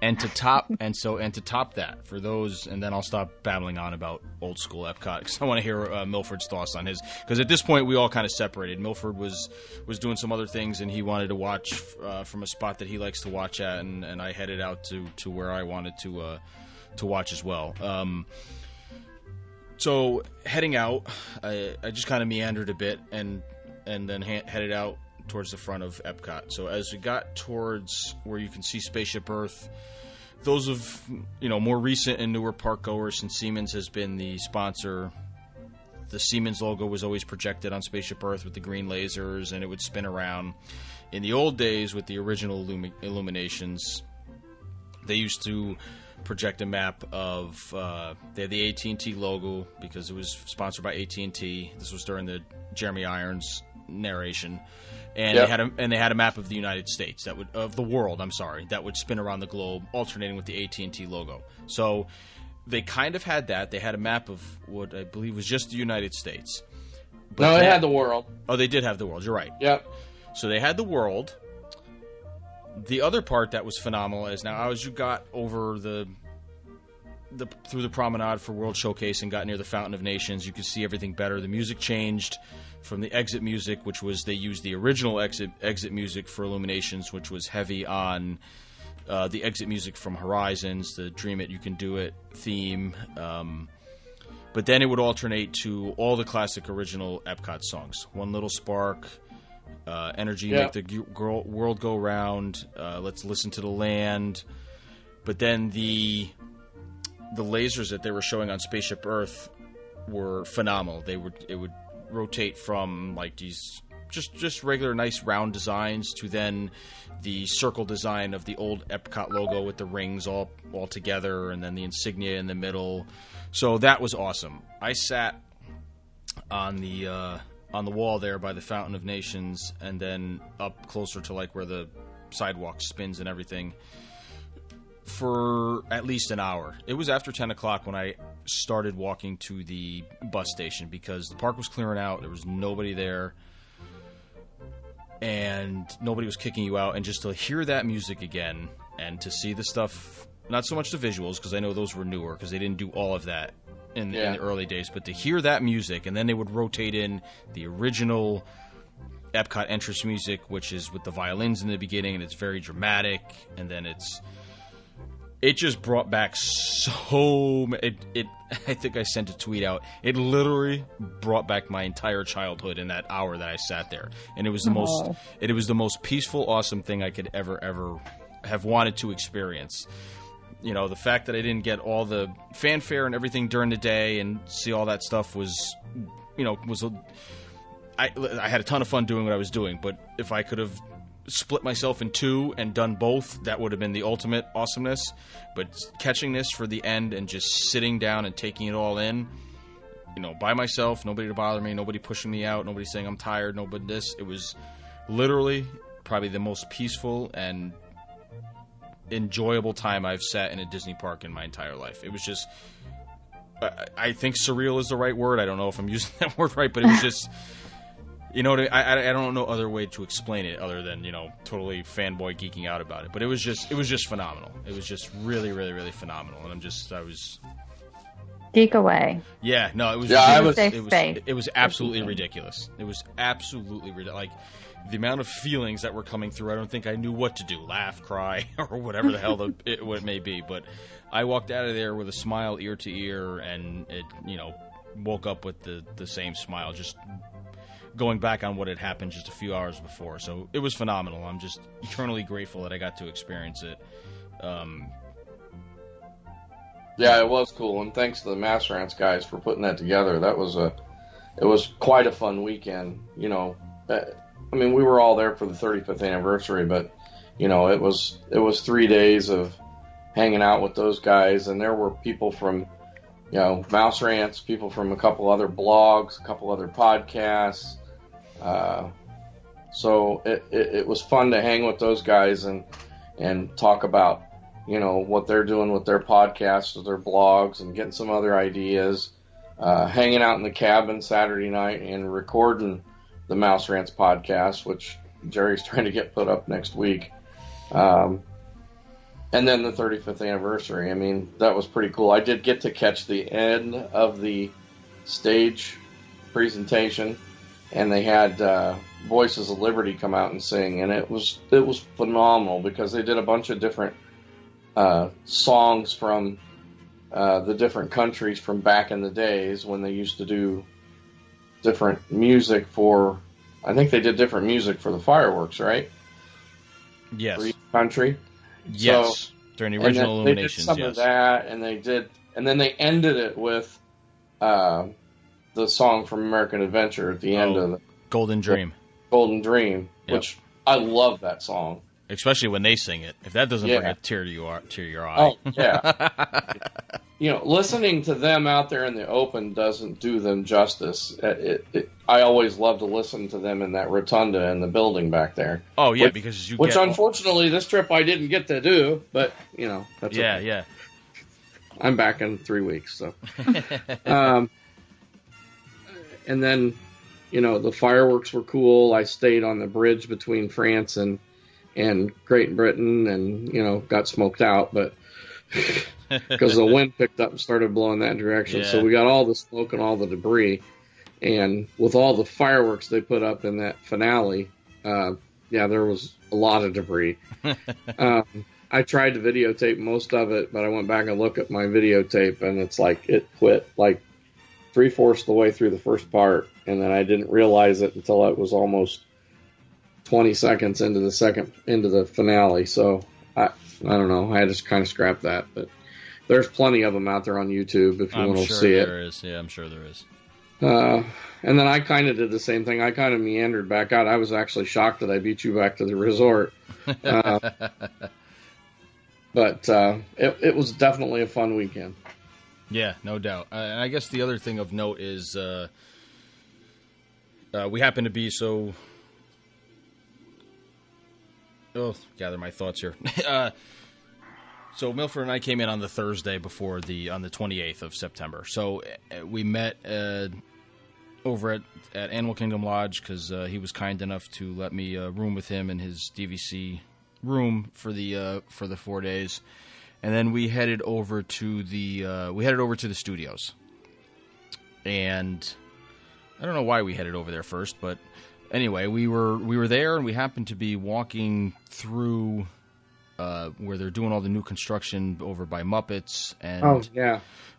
And to top that, for those, and then I'll stop babbling on about old school Epcot because I want to hear Milford's thoughts on his. Because at this point, we all kind of separated. Milford was doing some other things, and he wanted to watch from a spot that he likes to watch at, and I headed out to where I wanted to watch as well. So heading out, I just kind of meandered a bit, and then headed out towards the front of Epcot. So as we got towards where you can see Spaceship Earth, those of more recent and newer park goers, since Siemens has been the sponsor, the Siemens logo was always projected on Spaceship Earth with the green lasers, and it would spin around. In the old days, with the original illuminations, they used to project a map of they had the AT&T logo because it was sponsored by AT&T. This was during the Jeremy Irons narration. And they had a map of the United States of the world. I'm sorry, that would spin around the globe, alternating with the AT&T logo. So they kind of had that. They had a map of what I believe was just the United States. But they had the world. Oh, they did have the world. You're right. Yep. So they had the world. The other part that was phenomenal is now as you got over through the promenade for World Showcase and got near the Fountain of Nations, you could see everything better. The music changed from the exit music, which was they used the original exit music for Illuminations, which was heavy on the exit music from Horizons, the Dream It, You Can Do It theme. But then it would alternate to all the classic original Epcot songs. One Little Spark, Energy, Make the World Go Round, Let's Listen to the Land. But then the lasers that they were showing on Spaceship Earth were phenomenal. It would rotate from like these just regular nice round designs to then the circle design of the old Epcot logo with the rings all together, and then the insignia in the middle. So that was awesome. I sat on the wall there by the Fountain of Nations, and then up closer to like where the sidewalk spins and everything, for at least an hour. It was after 10 o'clock when I started walking to the bus station because the park was clearing out. There was nobody there, and nobody was kicking you out. And just to hear that music again and to see the stuff, not so much the visuals because I know those were newer because they didn't do all of that in the early days, but to hear that music, and then they would rotate in the original Epcot entrance music, which is with the violins in the beginning, and it's very dramatic, and then it just brought back I think I sent a tweet out. It literally brought back my entire childhood in that hour that I sat there, and it was the most peaceful, awesome thing I could ever have wanted to experience. The fact that I didn't get all the fanfare and everything during the day and see all that stuff I had a ton of fun doing what I was doing, but if I could have split myself in two and done both, that would have been the ultimate awesomeness. But catching this for the end and just sitting down and taking it all in, by myself, nobody to bother me, nobody pushing me out, nobody saying I'm tired, nobody this. It was literally probably the most peaceful and enjoyable time I've sat in a Disney park in my entire life. It was just, I think surreal is the right word. I don't know if I'm using that word right, but it was just, I don't know other way to explain it other than, totally fanboy geeking out about it. But it was just phenomenal. It was just really, really, really phenomenal. And I was geek away. Yeah, no, it was. Yeah, it was absolutely ridiculous. It was absolutely ridiculous. Like the amount of feelings that were coming through, I don't think I knew what to do. Laugh, cry, or whatever the hell what it may be. But I walked out of there with a smile ear to ear, and it, woke up with the same smile, just going back on what had happened just a few hours before. So it was phenomenal. I'm just eternally grateful that I got to experience it. Yeah, it was cool, and thanks to the Mouserants guys for putting that together. It was quite a fun weekend. We were all there for the 35th anniversary, but it was 3 days of hanging out with those guys, and there were people from Mouserants, people from a couple other blogs, a couple other podcasts. So it was fun to hang with those guys and talk about what they're doing with their podcasts, with their blogs, and getting some other ideas. Hanging out in the cabin Saturday night and recording the Mouserants podcast, which Jerry's trying to get put up next week. And then the 35th anniversary. I mean, that was pretty cool. I did get to catch the end of the stage presentation, and they had Voices of Liberty come out and sing, and it was phenomenal because they did a bunch of different songs from the different countries from back in the days when they used to do different music for. I think they did different music for the fireworks, right? Yes. For each country. Yes. So, during the original illuminations. They did some of that, and then they ended it with the song from American Adventure at the end of the Golden Dream. Golden Dream, which I love that song. Especially when they sing it. If that doesn't bring a tear to your eye. Oh, yeah. Listening to them out there in the open doesn't do them justice. I always love to listen to them in that rotunda in the building back there. Oh, yeah, which unfortunately this trip I didn't get to do, but, that's okay. Yeah. I'm back in 3 weeks, so. And then, the fireworks were cool. I stayed on the bridge between France and Great Britain and, got smoked out, but because the wind picked up and started blowing that direction. Yeah. So we got all the smoke and all the debris. And with all the fireworks they put up in that finale, there was a lot of debris. I tried to videotape most of it, but I went back and looked at my videotape, and it's like it quit like 3/4 the way through the first part, and then I didn't realize it until it was almost 20 seconds into the finale. So I don't know. I just kind of scrapped that, but there's plenty of them out there on YouTube if you want to see it. There is. Yeah, I'm sure there is. And then I kind of did the same thing. I kind of meandered back out. I was actually shocked that I beat you back to the resort. But it was definitely a fun weekend. Yeah, no doubt. And I guess the other thing of note is we happen to be so... gather my thoughts here. So Milford and I came in on the Thursday on the 28th of September. So we met over at Animal Kingdom Lodge because he was kind enough to let me room with him in his DVC room for the 4 days, and then we headed over to the studios. And I don't know why we headed over there first, but anyway, we were there, and we happened to be walking through where they're doing all the new construction over by Muppets. And,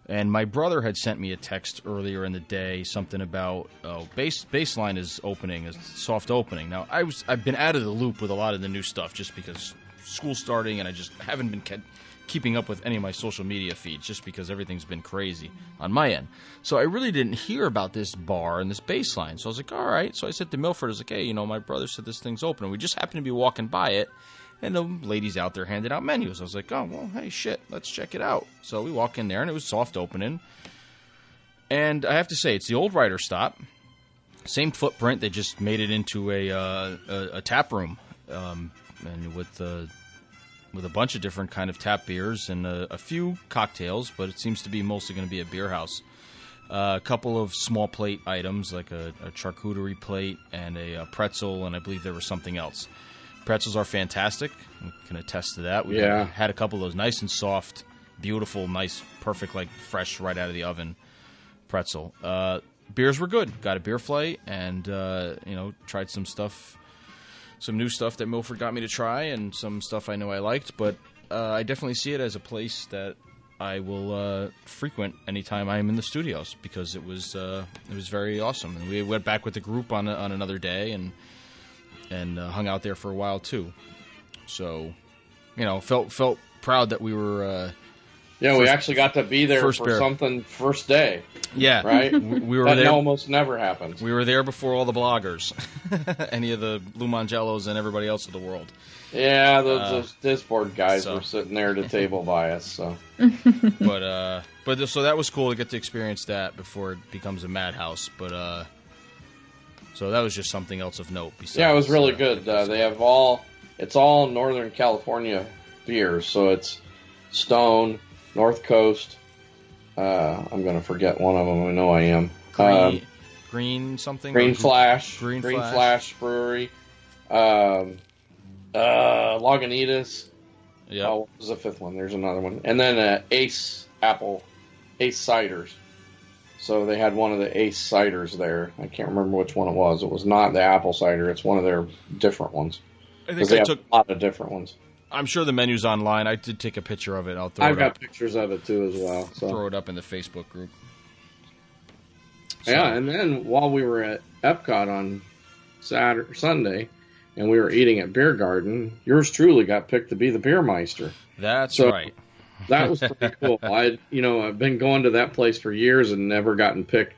and my brother had sent me a text earlier in the day, something about Baseline is opening, a soft opening. Now, I've been out of the loop with a lot of the new stuff just because school's starting, and I just haven't been keeping up with any of my social media feeds just because everything's been crazy on my end. So I really didn't hear about this bar and this Baseline. So I was like, all right. So I said to Milford, I was like, hey, my brother said this thing's open. And we just happened to be walking by it, and the lady's out there handing out menus. I was like, oh, well, hey, shit, let's check it out. So we walk in there, and it was soft opening. And I have to say, it's the old Ryder stop. Same footprint. They just made it into a tap room, and with a bunch of different kind of tap beers and a few cocktails, but it seems to be mostly going to be a beer house. A couple of small plate items, like a charcuterie plate and a pretzel, and I believe there was something else. Pretzels are fantastic. I can attest to that. We had a couple of those nice and soft, beautiful, nice, perfect, like fresh right out of the oven pretzel. Beers were good. Got a beer flight and, tried some stuff, some new stuff that Milford got me to try and some stuff I know I liked. But I definitely see it as a place that I will frequent anytime I'm in the studios because it was very awesome. And we went back with the group on another day and hung out there for a while too. So, felt proud that we were. We actually got to be there for something first day. Yeah, right. We were that there. Almost never happens. We were there before all the bloggers, any of the Lou Mangellos and everybody else of the world. Yeah, those Discord guys were sitting there at a table by us. So, but so that was cool to get to experience that before it becomes a madhouse. But so that was just something else of note. Besides, it was really good. They have it's all Northern California beers. So it's Stone, North Coast. I'm going to forget one of them. I know I am. Green something? Green Flash. Green Flash Brewery. Lagunitas. Yeah. Oh, what was the fifth one? There's another one. And then Ace Ciders. So they had one of the Ace Ciders there. I can't remember which one it was. It was not the apple cider. It's one of their different ones. I think they have a lot of different ones. I'm sure the menu's online. I did take a picture of it. I've got pictures of it too as well. So. Throw it up in the Facebook group. So. Yeah, and then while we were at Epcot on Sunday, and we were eating at Beer Garden, yours truly got picked to be the beer meister. That's right. That was pretty cool. I've been going to that place for years and never gotten picked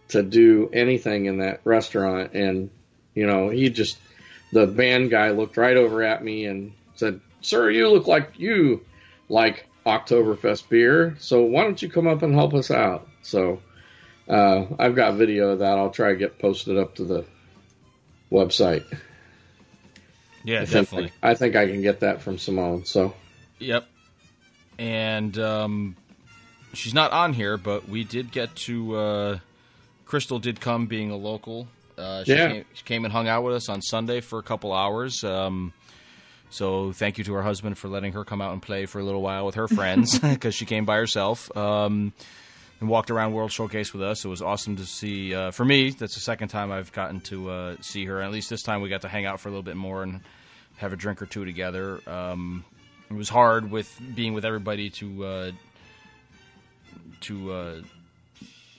to do anything in that restaurant. And, the band guy looked right over at me and said, "Sir, you look like you like Oktoberfest beer. So why don't you come up and help us out?" So I've got video of that. I'll try to get posted up to the website. Yeah, definitely. I think I can get that from Simone. So. Yep. And she's not on here, but we did get to. Crystal did come, being a local. She came and hung out with us on Sunday for a couple hours. So thank you to her husband for letting her come out and play for a little while with her friends, because she came by herself and walked around World Showcase with us. It was awesome to see. For me, that's the second time I've gotten to see her. And at least this time we got to hang out for a little bit more and have a drink or two together. It was hard with being with everybody to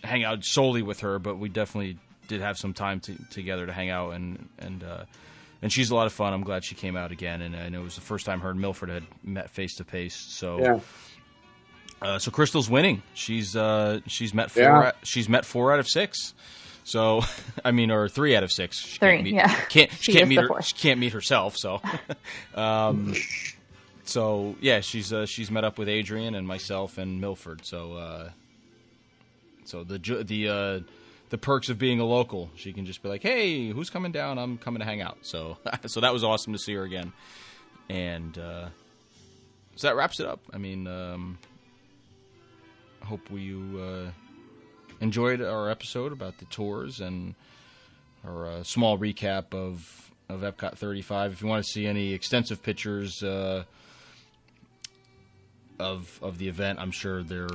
hang out solely with her, but we definitely did have some time together to hang out, and she's a lot of fun. I'm glad she came out again, and I know it was the first time her and Milford had met face to face. So, so Crystal's winning. She's met 4 out of 6. So, I mean, or 3 out of 6. She can't meet herself. So, so yeah, she's met up with Adrianne and myself and Milford. So, so the perks of being a local, she can just be like, "Hey, who's coming down? I'm coming to hang out." So, so that was awesome to see her again. And so that wraps it up. I mean, I hope you enjoyed our episode about the tours and our small recap of Epcot 35. If you want to see any extensive pictures of the event, I'm sure they're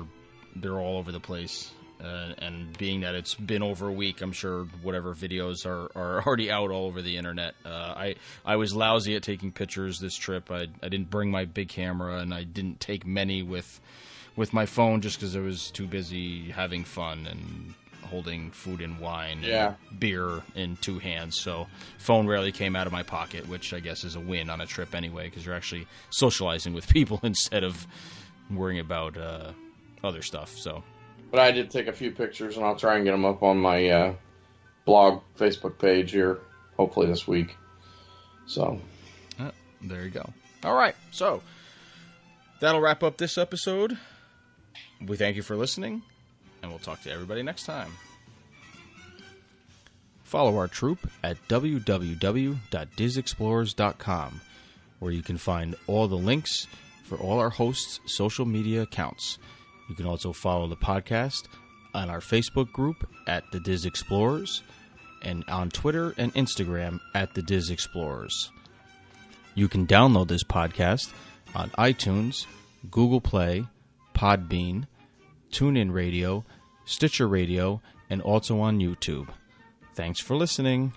all over the place. And being that it's been over a week, I'm sure whatever videos are already out all over the internet. I was lousy at taking pictures this trip. I didn't bring my big camera, and I didn't take many with my phone just because I was too busy having fun and holding food and wine and beer in 2 hands. So phone rarely came out of my pocket, which I guess is a win on a trip anyway, because you're actually socializing with people instead of worrying about other stuff. So. But I did take a few pictures, and I'll try and get them up on my blog Facebook page here, hopefully this week. So, there you go. All right, so that'll wrap up this episode. We thank you for listening, and we'll talk to everybody next time. Follow our troupe at www.dizexplorers.com, where you can find all the links for all our hosts' social media accounts. You can also follow the podcast on our Facebook group at The Diz Explorers and on Twitter and Instagram at The Diz Explorers. You can download this podcast on iTunes, Google Play, Podbean, TuneIn Radio, Stitcher Radio, and also on YouTube. Thanks for listening.